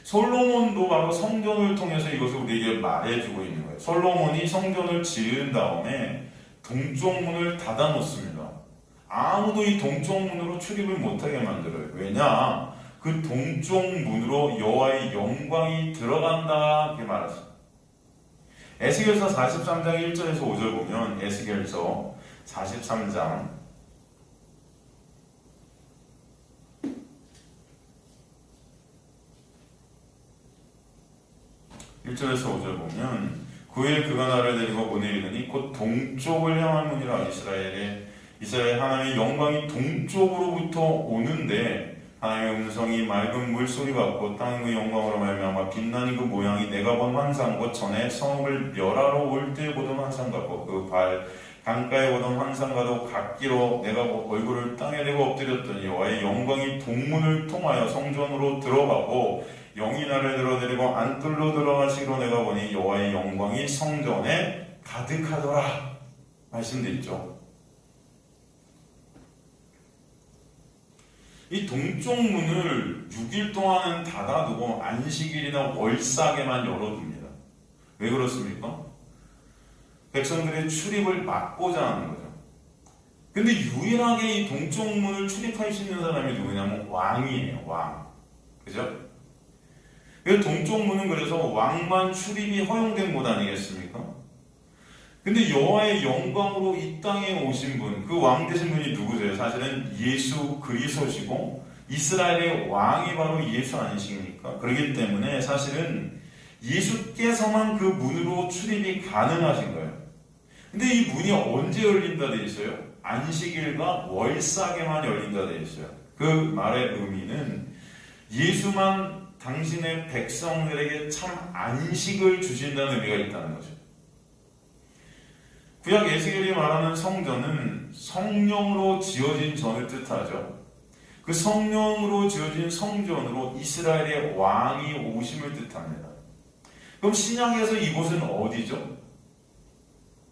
솔로몬도 바로 성전을 통해서 이것을 우리에게 말해주고 있는 거예요. 솔로몬이 성전을 지은 다음에 동쪽 문을 닫아 놓습니다. 아무도 이 동쪽 문으로 출입을 못하게 만들어요. 왜냐? 그 동쪽 문으로 여호와의 영광이 들어간다 이렇게 말했어요. 에스겔서 43장 1절에서 5절 보면 에스겔서 43장 1절에서 5절 보면 9일 그가 나를 데리고 문에 이르니 곧 동쪽을 향한 문이라. 이스라엘 하나님의 영광이 동쪽으로부터 오는데 하나님의 음성이 맑은 물소리 같고 땅의 그 영광으로 말미암아 빛나는 그 모양이 내가 본 환상 곧 전에 성읍을 멸하러 올 때 보던 환상 같고 그 강가에 보던 환상과도 같기로 내가 얼굴을 땅에 대고 엎드렸더니 여호와의 영광이 동문을 통하여 성전으로 들어가고 영이 나를 들어내리고 안뜰로 들어가시기로 내가 보니 여호와의 영광이 성전에 가득하더라. 말씀드려 있죠. 이 동쪽 문을 6일 동안은 닫아두고 안식일이나 월삭에만 열어둡니다. 왜 그렇습니까? 백성들의 출입을 막고자 하는 거죠. 근데 유일하게 이 동쪽 문을 출입할 수 있는 사람이 누구냐면 왕이에요. 왕. 그죠? 동쪽 문은 그래서 왕만 출입이 허용된 곳 아니겠습니까? 근데 여호와의 영광으로 이 땅에 오신 분, 그 왕 되신 분이 누구세요? 사실은 예수 그리스도시고 이스라엘의 왕이 바로 예수 아니십니까? 그렇기 때문에 사실은 예수께서만 그 문으로 출입이 가능하신 거예요. 근데 이 문이 언제 열린다 돼 있어요? 안식일과 월삭에만 열린다 돼 있어요. 그 말의 의미는 예수만 당신의 백성들에게 참 안식을 주신다는 의미가 있다는 거죠. 구약 에스겔이 말하는 성전은 성령으로 지어진 전을 뜻하죠. 그 성령으로 지어진 성전으로 이스라엘의 왕이 오심을 뜻합니다. 그럼 신약에서 이곳은 어디죠?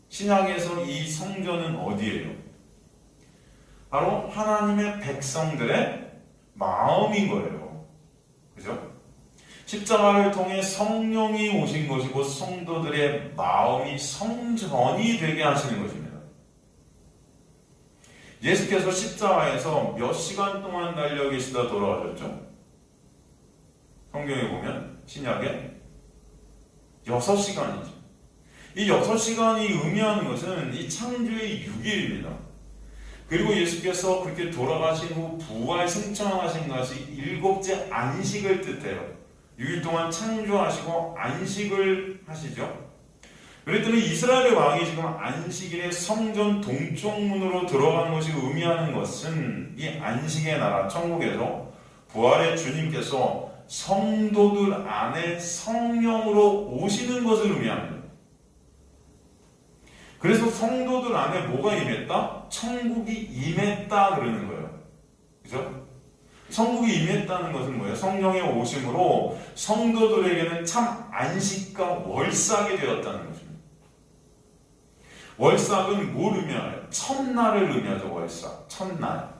신약에서 이 성전은 어디예요? 바로 하나님의 백성들의 마음인 거예요. 그죠? 십자가를 통해 성령이 오신 것이고 성도들의 마음이 성전이 되게 하시는 것입니다. 예수께서 십자가에서 몇 시간 동안 달려 계시다 돌아가셨죠? 성경에 보면 신약에 6시간이죠. 이 6시간이 의미하는 것은 이 창조의 6일입니다. 그리고 예수께서 그렇게 돌아가신 후 부활 승천하신 것이 7째 안식을 뜻해요. 6일 동안 창조하시고 안식을 하시죠. 그랬더니 이스라엘의 왕이 지금 안식일에 성전 동쪽 문으로 들어간 것이 의미하는 것은 이 안식의 나라 천국에서 부활의 주님께서 성도들 안에 성령으로 오시는 것을 의미합니다. 그래서 성도들 안에 뭐가 임했다? 천국이 임했다 그러는 거예요. 그죠? 천국이 임했다는 것은 뭐예요? 성령의 오심으로 성도들에게는 참 안식과 월삭이 되었다는 것입니다. 월삭은 뭘 의미해요? 첫날을 의미하죠. 월삭, 첫날.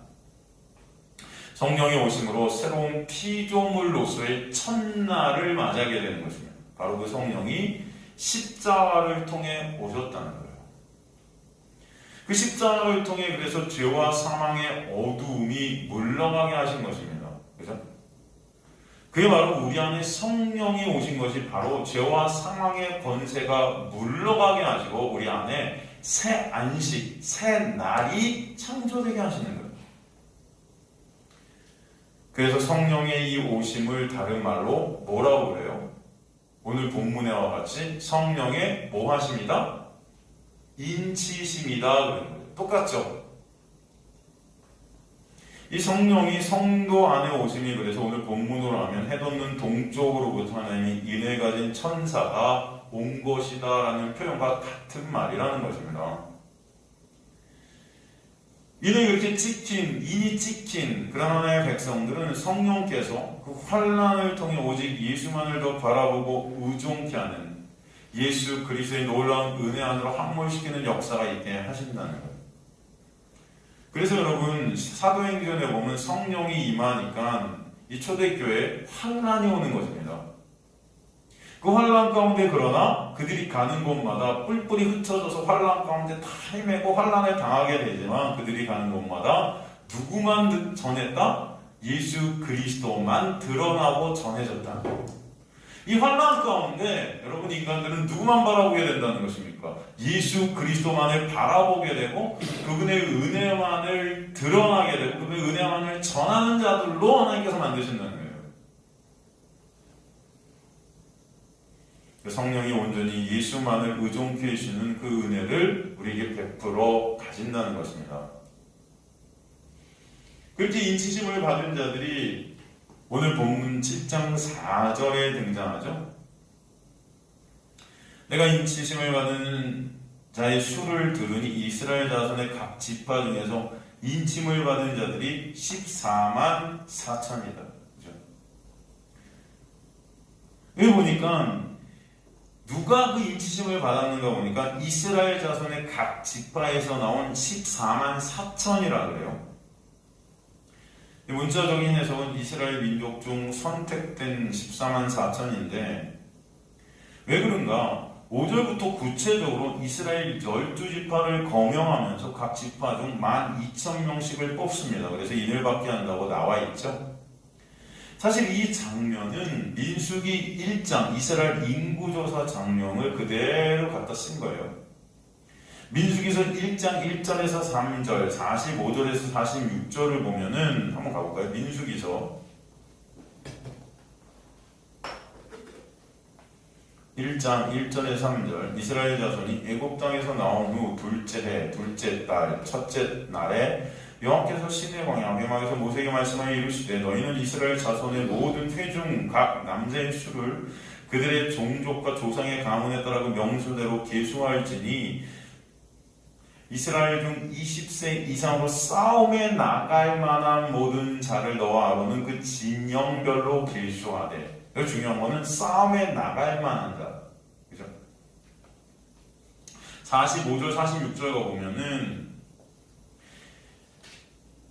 성령의 오심으로 새로운 피조물로서의 첫날을 맞이하게 되는 것입니다. 바로 그 성령이 십자가를 통해 오셨다는 거예요. 그 십자가를 통해 그래서 죄와 사망의 어두움이 물러가게 하신 것입니다. 그죠? 그게 바로 우리 안에 성령이 오신 것이 바로 죄와 사망의 권세가 물러가게 하시고 우리 안에 새 안식, 새 날이 창조되게 하시는 거예요. 그래서 성령의 이 오심을 다른 말로 뭐라고 그래요? 오늘 본문에와 같이 성령의 뭐 하십니다? 인치심이다 그런 거죠. 똑같죠? 이 성령이 성도 안에 오심이 그래서 오늘 본문으로 하면 해돋는 동쪽으로부터 하나님이 인을 가진 천사가 온 것이다 라는 표현과 같은 말이라는 것입니다. 인이 찍힌 그런 하나의 백성들은 성령께서 그 환난을 통해 오직 예수만을 더 바라보고 의존케 하는 예수 그리스도의 놀라운 은혜 안으로 함몰시키는 역사가 있게 하신다는 거예요. 그래서 여러분 사도행전에 보면 성령이 임하니까 이 초대교회에 환난이 오는 것입니다. 그 환난 가운데 그러나 그들이 가는 곳마다 뿔뿔이 흩어져서 환난 가운데 다 헤매고 환난을 당하게 되지만 그들이 가는 곳마다 누구만 전했다? 예수 그리스도만 드러나고 전해졌다는 거예요. 이 환난 가운데 여러분 인간들은 누구만 바라보게 된다는 것입니까? 예수 그리스도만을 바라보게 되고 그분의 은혜만을 드러나게 되고 그분의 은혜만을 전하는 자들로 하나님께서 만드신다는 거예요. 성령이 온전히 예수만을 의존케 해주시는 그 은혜를 우리에게 베풀어 가진다는 것입니다. 그렇게 인치심을 받은 자들이 오늘 본문 7장 4절에 등장하죠. 내가 인치심을 받은 자의 수를 들으니 이스라엘 자손의 각 지파 중에서 인침을 받은 자들이 14만 4천이다. 그죠? 여기 보니까 누가 그 인치심을 받았는가 보니까 이스라엘 자손의 각 지파에서 나온 14만 4천이라 그래요. 문자적인 해석은 이스라엘 민족 중 선택된 14만 4천인데 왜 그런가? 5절부터 구체적으로 이스라엘 12지파를 거명하면서 각 지파 중 12,000명씩을 뽑습니다. 그래서 인을 받게 한다고 나와 있죠. 사실 이 장면은 민수기 1장 이스라엘 인구조사 장면을 그대로 갖다 쓴 거예요. 민수기서 1장 1절에서 3절, 45절에서 46절을 보면은 한번 가볼까요? 민수기서 1장 1절에서 3절 이스라엘 자손이 애굽 땅에서 나온 후 둘째 해, 둘째 달, 첫째 날에 여호와께서 시내 광야 회막에서 모세에게 말씀하여 이르시되 너희는 이스라엘 자손의 모든 회중 각 남자의 수를 그들의 종족과 조상의 가문에 따라 그 명수대로 계수할지니 이스라엘 중 20세 이상으로 싸움에 나갈 만한 모든 자를 너와 아론은 그 진영별로 계수하되. 여기 중요한 거는 싸움에 나갈 만한 자. 그죠? 45절, 46절 가보면은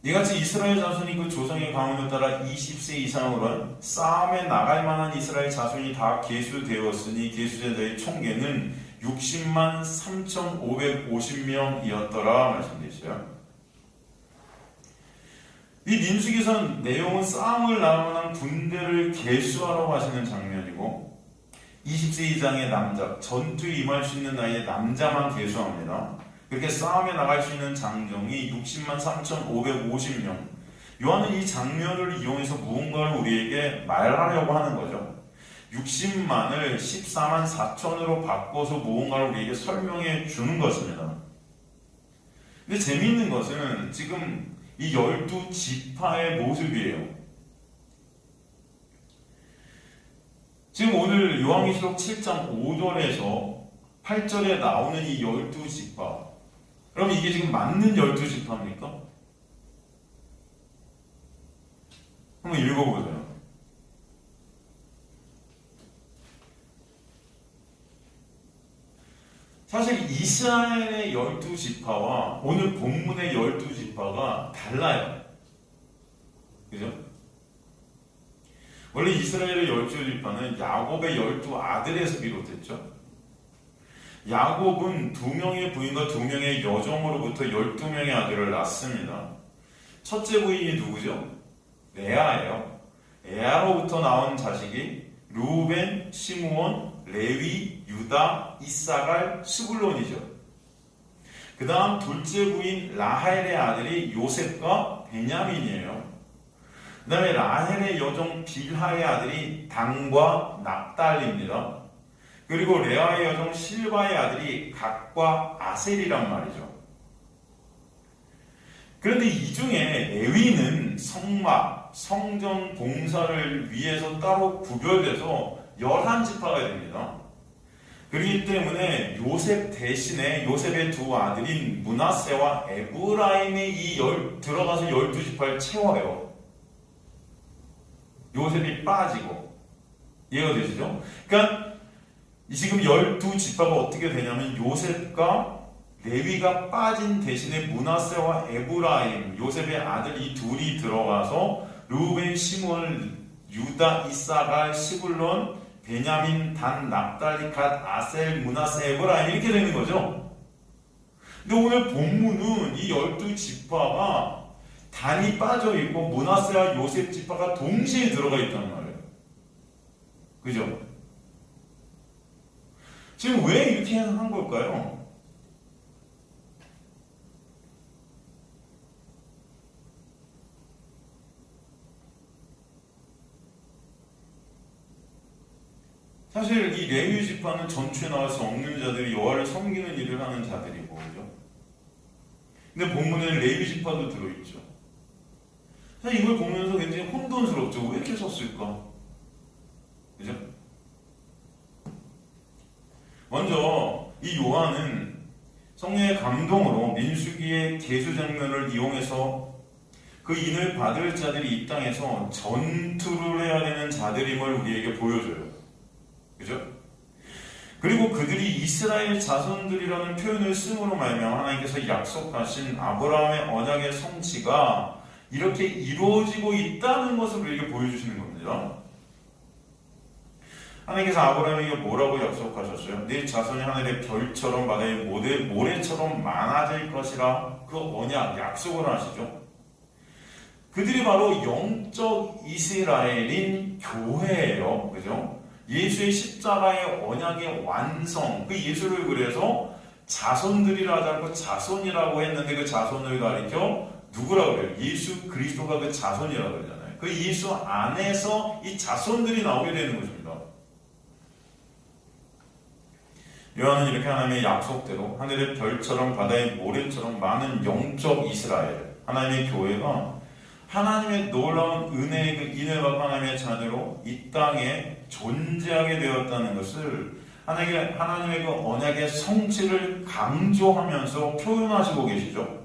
이같이 이스라엘 자손이 그 조상의 가문에 따라 20세 이상으로 싸움에 나갈 만한 이스라엘 자손이 다 계수되었으니 계수자들의 총계는 60만 3,550명이었더라 말씀되어 있어요. 이 민수기선 내용은 싸움을 나갈 만한 군대를 계수하라고 하시는 장면이고 20세 이상의 남자, 전투에 임할 수 있는 나이의 남자만 계수합니다. 그렇게 싸움에 나갈 수 있는 장정이 60만 3,550명. 요한은 이 장면을 이용해서 무언가를 우리에게 말하려고 하는 거죠. 60만을 14만 4천으로 바꿔서 무언가를 우리에게 설명해 주는 것입니다. 근데 재미있는 것은 지금 이 12지파의 모습이에요. 지금 오늘 요한계시록 7장 5절에서 8절에 나오는 이 12지파, 그럼 이게 지금 맞는 12지파입니까? 한번 읽어보세요. 사실 이스라엘의 12지파와 오늘 본문의 12지파가 달라요. 그죠? 원래 이스라엘의 12지파는 야곱의 12아들에서 비롯했죠. 야곱은 2명의 부인과 2명의 여종으로부터 12명의 아들을 낳습니다. 첫째 부인이 누구죠? 레아예요. 레아로부터 나온 자식이 루벤, 시므온, 레위, 유다, 이사갈, 스불론이죠. 그 다음 둘째 부인 라헬의 아들이 요셉과 베냐민이에요. 그 다음에 라헬의 여종 빌하의 아들이 단과 납달리입니다. 그리고 레아의 여종 실바의 아들이 갓과 아셀이란 말이죠. 그런데 이 중에 레위는 성막, 성전 봉사를 위해서 따로 구별돼서 11지파가 됩니다. 그렇기 때문에 요셉 대신에 요셉의 두 아들인 므낫세와 에브라임이 들어가서 12지파를 채워요. 요셉이 빠지고. 이해가 되시죠? 그러니까 지금 12지파가 어떻게 되냐면 요셉과 레위가 빠진 대신에 므낫세와 에브라임, 요셉의 아들 이 둘이 들어가서 루벤, 시므온, 유다, 이사갈, 스불론, 베냐민, 단, 납달리, 갓, 아셀, 므낫세, 에브라임 이렇게 되는 거죠. 근데 오늘 본문은 이 12지파가 단이 빠져있고 므낫세와 요셉 지파가 동시에 들어가 있단 말이에요. 그죠? 지금 왜 이렇게 한 걸까요? 사실 이 레위 지파는 전투에 나갈 수 없는 자들이 여호와를 섬기는 일을 하는 자들이고, 그죠? 근데 본문에는 레위 지파도 들어있죠. 사실 이걸 보면서 굉장히 혼돈스럽죠. 왜 이렇게 썼을까? 그죠? 먼저 이 요한은 성령의 감동으로 민수기의 계수 장면을 이용해서 그 인을 받을 자들이 이 땅에서 전투를 해야 되는 자들임을 우리에게 보여줘요. 그죠? 그리고 그들이 이스라엘 자손들이라는 표현을 쓰므로 말미암아 하나님께서 약속하신 아브라함의 언약의 성취가 이렇게 이루어지고 있다는 것을 우리에게 보여주시는 겁니다. 하나님께서 아브라함에게 뭐라고 약속하셨어요? 네 자손이 하늘의 별처럼 바다의 모래처럼 많아질 것이라 그 언약, 약속을 하시죠. 그들이 바로 영적 이스라엘인 교회예요. 그죠? 예수의 십자가의 언약의 완성, 그 예수를 그래서 자손들이라 하지 않고 자손이라고 했는데 그 자손을 가리켜 누구라고 그래요? 예수 그리스도가 그 자손이라고 그러잖아요. 그 예수 안에서 이 자손들이 나오게 되는 것입니다. 요한은 이렇게 하나님의 약속대로 하늘의 별처럼 바다의 모래처럼 많은 영적 이스라엘, 하나님의 교회가 하나님의 놀라운 은혜의 그 인을 받고 하나님의 자녀로 이 땅에 존재하게 되었다는 것을 하나님의 그 언약의 성취를 강조하면서 표현하시고 계시죠.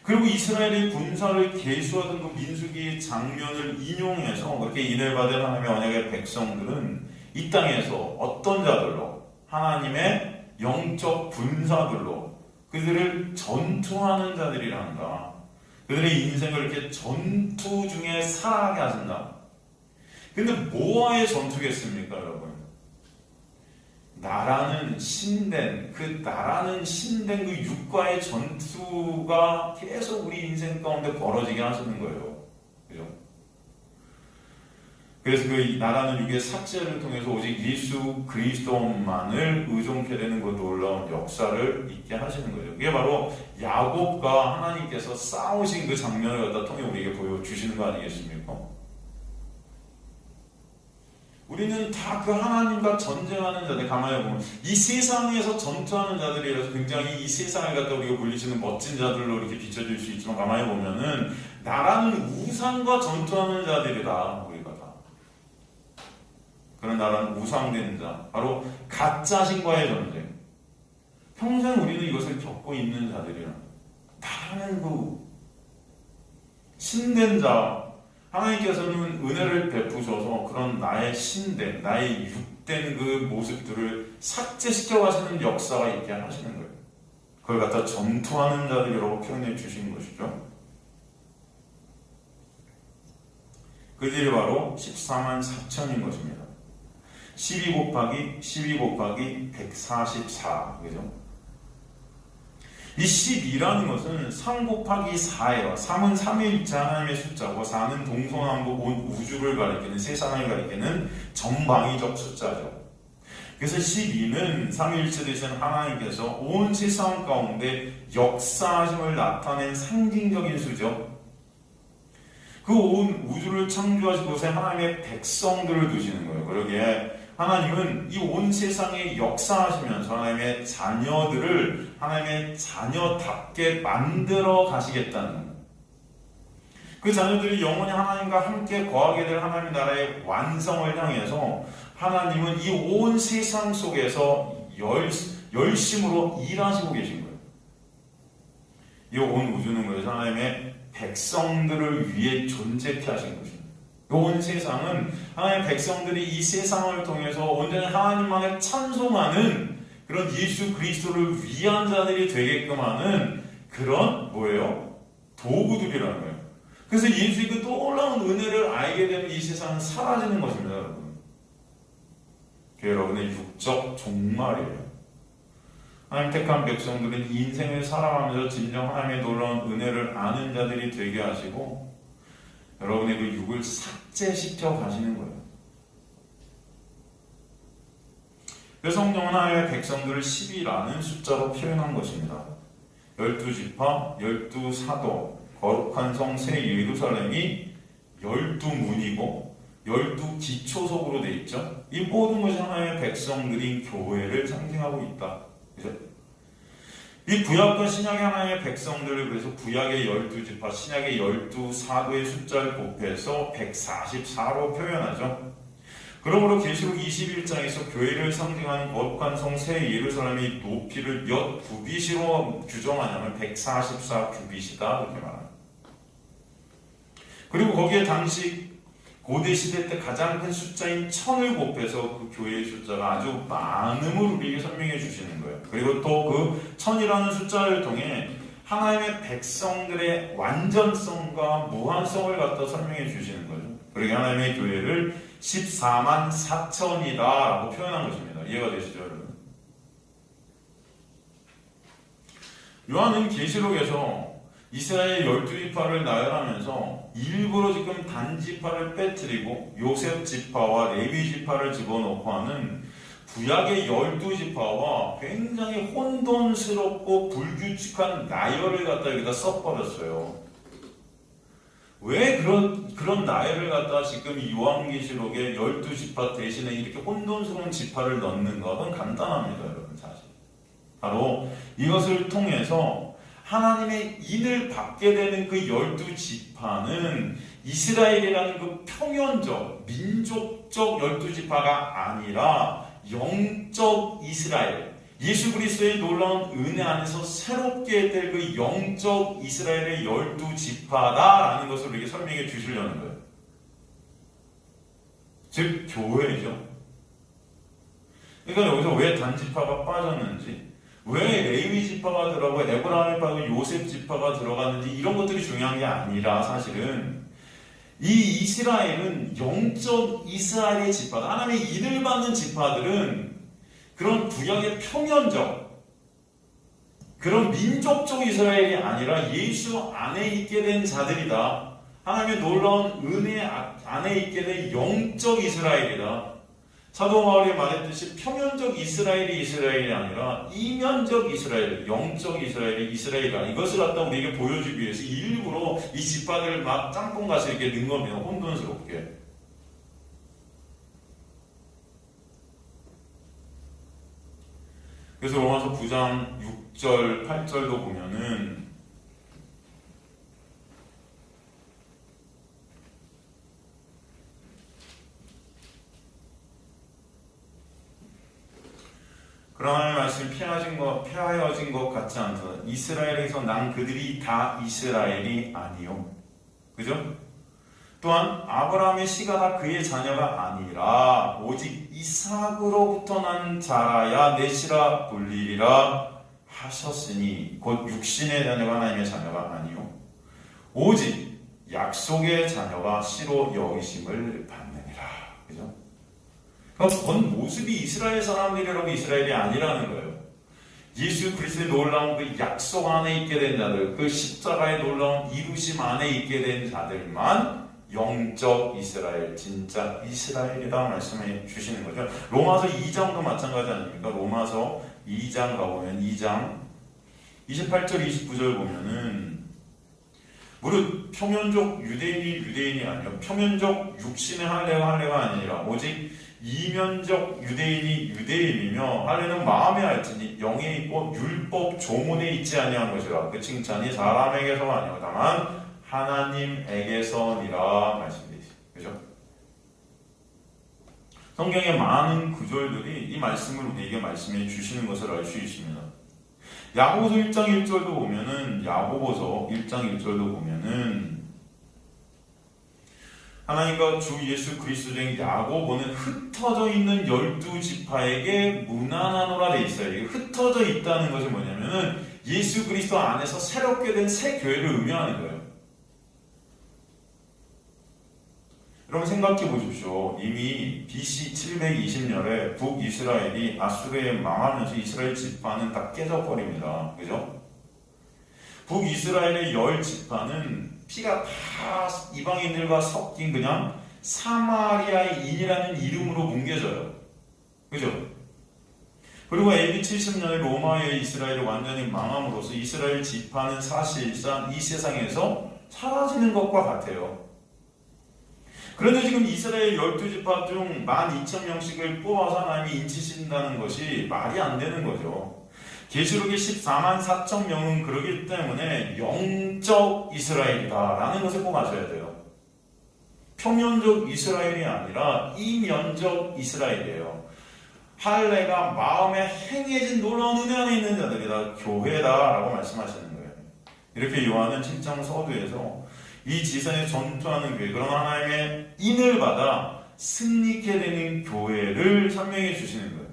그리고 이스라엘의 군사를 계수하던 그 민수기 장면을 인용해서 그렇게 인을 받은 하나님의 언약의 백성들은 이 땅에서 어떤 자들로 하나님의 영적 군사들로 그들을 전투하는 자들이란다. 그들의 인생을 이렇게 전투 중에 살아가게 하신다. 근데 뭐와의 전투겠습니까, 여러분? 나라는 신된 그 육과의 전투가 계속 우리 인생 가운데 벌어지게 하시는 거예요. 그죠? 그래서 그 나라는 육의 삭제를 통해서 오직 예수 그리스도만을 의존케 되는 그 놀라운 역사를 있게 하시는 거죠. 그게 바로 야곱과 하나님께서 싸우신 그 장면을 갖다 통해 우리에게 보여주시는 거 아니겠습니까? 우리는 다 그 하나님과 전쟁하는 자들, 가만히 보면 이 세상에서 전투하는 자들이라서 굉장히 이 세상을 갖다 우리가 불리시는 멋진 자들로 이렇게 비춰질 수 있지만 가만히 보면은 나라는 우상과 전투하는 자들이다. 우리가 다. 그런 나라는 우상된 자, 바로 가짜신과의 전쟁. 평생 우리는 이것을 겪고 있는 자들이라. 나라는 그 신된 자, 하나님께서는 은혜를 베푸셔서 그런 나의 신된, 나의 육된 그 모습들을 삭제시켜 가시는 역사가 있게 하시는 거예요. 그걸 갖다 전투하는 자들이라고 표현해 주신 것이죠. 그들이 바로 14만 4천인 것입니다. 12 곱하기 144, 그죠? 이 12라는 것은 3 곱하기 4예요. 3은 3일째 하나님의 숫자고 4는 동서남북 온 우주를 가리키는, 세상을 가리키는 전방위적 숫자죠. 그래서 12는 3일째 되신 하나님께서 온 세상 가운데 역사하심을 나타낸 상징적인 수죠. 그 온 우주를 창조하신 곳에 하나님의 백성들을 두시는 거예요. 그러기에 하나님은 이 온 세상에 역사하시면서 하나님의 자녀들을 하나님의 자녀답게 만들어 가시겠다는 거예요. 그 자녀들이 영원히 하나님과 함께 거하게 될 하나님 나라의 완성을 향해서 하나님은 이 온 세상 속에서 열심으로 일하시고 계신 거예요. 이 온 우주는 그래서 하나님의 백성들을 위해 존재케 하신 것입니다. 온 세상은 하나님의 백성들이 이 세상을 통해서 온전히 하나님만을 찬송하는 그런 예수 그리스도를 위한 자들이 되게끔 하는 그런 뭐예요? 도구들이라는 거예요. 그래서 예수의 그 놀라운 은혜를 알게 되면 이 세상은 사라지는 것입니다, 여러분. 그게 여러분의 육적 종말이에요. 하나님 택한 백성들은 인생을 살아가면서 진정 하나님의 놀라운 은혜를 아는 자들이 되게 하시고 여러분의 그 육을 삭제시켜 가시는 거예요. 그래서 성령은 하나님의 백성들을 10이라는 숫자로 표현한 것입니다. 12지파, 12사도, 거룩한 성 새 예루살렘이 12문이고 12기초석으로 되어 있죠. 이 모든 것이 하나님의 백성들인 교회를 상징하고 있다. 그죠? 이 구약과 신약의 하나님의 백성들을 그래서 구약의 12지파, 신약의 12사도의 숫자를 곱해서 144로 표현하죠. 그러므로 계시록 21장에서 교회를 상징하는 거룩한 성 새 예루살렘의 높이를 몇 규빗으로 규정하냐면 144 규빗이다 그렇게 말합니다. 그리고 거기에 당시 고대 시대 때 가장 큰 숫자인 1000을 곱해서 그 교회의 숫자가 아주 많음을 우리에게 설명해 주시는 거예요. 그리고 또 그 1000이라는 숫자를 통해 하나님의 백성들의 완전성과 무한성을 갖다 설명해 주시는 거죠. 그러게 하나님의 교회를 14만 4천이다 라고 표현한 것입니다. 이해가 되시죠, 여러분? 요한은 계시록에서 이스라엘 12지파를 나열하면서 일부러 지금 단지파를 빼뜨리고 요셉 지파와 레위 지파를 집어넣고 하는 구약의 12지파와 굉장히 혼돈스럽고 불규칙한 나열을 갖다 여기다 써버렸어요. 왜 그런 나열을 갖다 지금 요한계시록의 12지파 대신에 이렇게 혼돈스러운 지파를 넣는가? 그건 간단합니다, 여러분, 사실. 바로 이것을 통해서 하나님의 인을 받게 되는 그 12지파는 이스라엘이라는 그 표면적, 민족적 12지파가 아니라 영적 이스라엘, 예수 그리스도의 놀라운 은혜 안에서 새롭게 될 그 영적 이스라엘의 12지파다라는 것을 우리에게 설명해 주시려는 거예요. 즉 교회죠. 그러니까 여기서 왜 단지파가 빠졌는지, 왜 레위 지파가 들어가고 에브라임 지파가 요셉 지파가 들어갔는지 이런 것들이 중요한 게 아니라 사실은 이 이스라엘은 영적 이스라엘의 지파다. 하나님의 인을 받는 지파들은 그런 구약의 표면적, 그런 민족적 이스라엘이 아니라 예수 안에 있게 된 자들이다. 하나님의 놀라운 은혜 안에 있게 된 영적 이스라엘이다. 사도 바울이 말했듯이 표면적 이스라엘이 아니라 이면적 이스라엘, 영적 이스라엘이 이스라엘이다. 이것을 갖다 우리에게 보여주기 위해서 일부러 이 지파들을 막 짬뽕같이 이렇게 넣은 겁니다. 혼돈스럽게. 그래서 로마서 9장 6절, 8절도 보면은 그러나 하나님의 말씀이 폐하여진 것 같지 않다. 이스라엘에서 난 그들이 다 이스라엘이 아니요. 그죠? 또한 아브라함의 씨가 다 그의 자녀가 아니라 오직 이삭으로부터 난 자라야 내 씨라 불리리라 하셨으니 곧 육신의 자녀가 하나님의 자녀가 아니요 오직 약속의 자녀가 씨로 여기심을 받느니라. 그죠? 그러니까 본 모습이 이스라엘 사람들이라고 이스라엘이 아니라는 거예요. 예수 그리스도의 놀라운 그 약속 안에 있게 된 자들, 그 십자가의 놀라운 이루심 안에 있게 된 자들만 영적 이스라엘, 진짜 이스라엘이다 말씀해 주시는 거죠. 로마서 2장도 마찬가지 아닙니까? 로마서 2장 가보면 2장 28절 29절 보면은 무릇 표면적 유대인이 아니요 표면적 육신의 할례가 아니라 오직 이면적 유대인이 유대인이며 할례는 마음에 알지니 영에 있고 율법 조문에 있지 아니한 것이라. 그 칭찬이 사람에게서가 아니오 다만 하나님에게서니라 말씀되시죠. 그죠? 성경의 많은 구절들이 이 말씀을 우리에게 말씀해 주시는 것을 알 수 있습니다. 야고보서 1장 1절도 보면은 하나님과 주 예수 그리스도인 야고보는 흩어져 있는 12지파에게 무난하노라 돼 있어요. 흩어져 있다는 것이 뭐냐면은 예수 그리스도 안에서 새롭게 된 새 교회를 의미하는 거예요. 여러분 생각해 보십시오. 이미 BC 720년에 북이스라엘이 아수르에 망하면서 이스라엘 지파는 다 깨져버립니다. 그죠? 북이스라엘의 10지파는 피가 다 이방인들과 섞인 그냥 사마리아의 인이라는 이름으로 뭉개져요. 그죠? 그리고 AD 70년에 로마의 이스라엘이 완전히 망함으로써 이스라엘 지파는 사실상 이 세상에서 사라지는 것과 같아요. 그런데 지금 이스라엘 12지파 중 12,000명씩을 뽑아서 하나님이 인치신다는 것이 말이 안 되는 거죠. 계시록의 14만 4천 명은 그러기 때문에 영적 이스라엘이다라는 것을 꼭 아셔야 돼요. 표면적 이스라엘이 아니라 이면적 이스라엘이에요. 할례가 마음에 행해진 놀라운 은혜 안에 있는 자들이다. 교회다라고 말씀하시는 거예요. 이렇게 요한은 7장 서두에서 이 지상에 전투하는 교회, 그러나 하나님의 인을 받아 승리케 되는 교회를 설명해 주시는 거예요.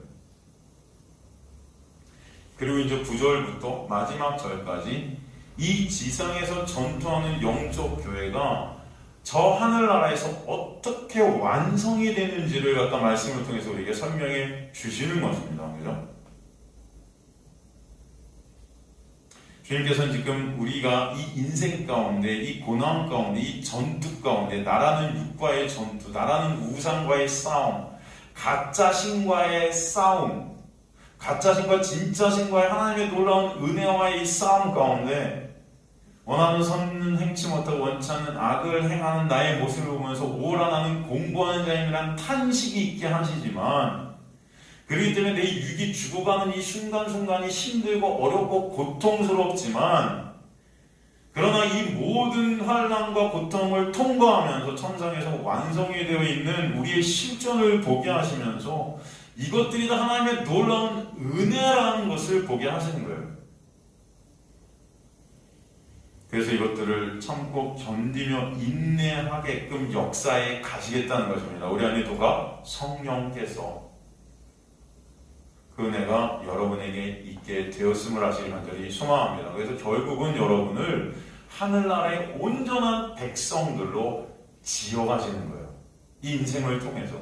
그리고 이제 9절부터 마지막 절까지 이 지상에서 전투하는 영적 교회가 저 하늘나라에서 어떻게 완성이 되는지를 갖다 말씀을 통해서 우리에게 설명해 주시는 것입니다. 그죠? 주님께서는 지금 우리가 이 인생 가운데, 이 고난 가운데, 이 전투 가운데, 나라는 육과의 전투, 나라는 우상과의 싸움, 가짜 신과의 싸움, 가짜 신과 진짜 신과의 하나님의 놀라운 은혜와의 이 싸움 가운데 원하는 선은 행치 못하고 원치 않는 악을 행하는 나의 모습을 보면서 오라 나는 공부하는 자임이란 탄식이 있게 하시지만, 그렇기 때문에 내 육이 죽어가는 이 순간순간이 힘들고 어렵고 고통스럽지만, 그러나 이 모든 환난과 고통을 통과하면서 천상에서 완성이 되어 있는 우리의 실존을 보게 하시면서 이것들이 다 하나님의 놀라운 은혜라는 것을 보게 하시는 거예요. 그래서 이것들을 참고 견디며 인내하게끔 역사에 가시겠다는 것입니다. 우리 안에 누가? 성령께서 그 은혜가 여러분에게 있게 되었음을 하시길 간절히 소망합니다. 그래서 결국은 여러분을 하늘나라의 온전한 백성들로 지어가시는 거예요. 이 인생을 통해서.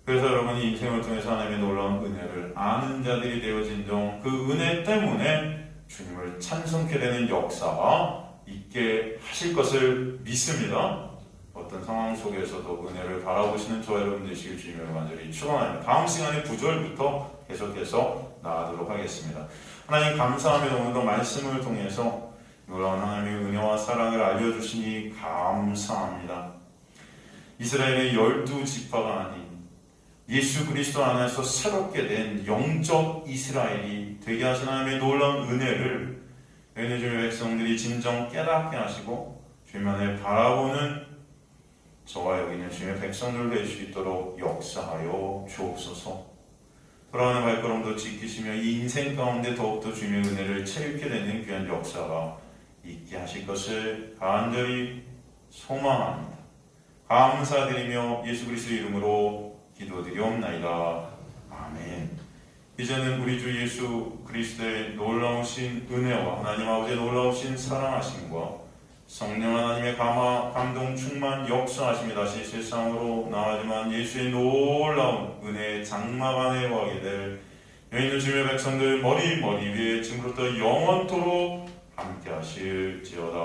그래서 여러분이 인생을 통해서 하나님의 놀라운 은혜를 아는 자들이 되어진정 그 은혜 때문에 주님을 찬송케 되는 역사가 있게 하실 것을 믿습니다. 어떤 상황 속에서도 은혜를 바라보시는 저와 여러분 되시길 주님으로 간절히 축원합니다. 다음 시간에 9절부터 계속해서 나아가도록 하겠습니다. 하나님 감사하며 오늘도 말씀을 통해서 놀라운 하나님의 은혜와 사랑을 알려주시니 감사합니다. 이스라엘의 12지파가 아닌 예수 그리스도 안에서 새롭게 된 영적 이스라엘이 되게 하신 하나님의 놀라운 은혜를 은혜 주의 백성들이 진정 깨닫게 하시고 주님만을 바라보는 저와 여기 있는 주님의 백성들 될 수 있도록 역사하여 주옵소서. 돌아가는 발걸음도 지키시며 이 인생 가운데 더욱더 주님의 은혜를 체육해 되는 귀한 역사가 있게 하실 것을 간절히 소망합니다. 감사드리며 예수 그리스도의 이름으로 기도드리옵나이다. 아멘. 이제는 우리 주 예수 그리스도의 놀라우신 은혜와 하나님 아버지의 놀라우신 사랑하심과 성령 하나님의 감동 충만 역사하심이 다시 세상으로 나아지만 예수의 놀라운 은혜의 장막 안에 거하게 될 여기 있는 주님의 백성들 머리 위에 지금부터 영원토록 함께 하실지어다.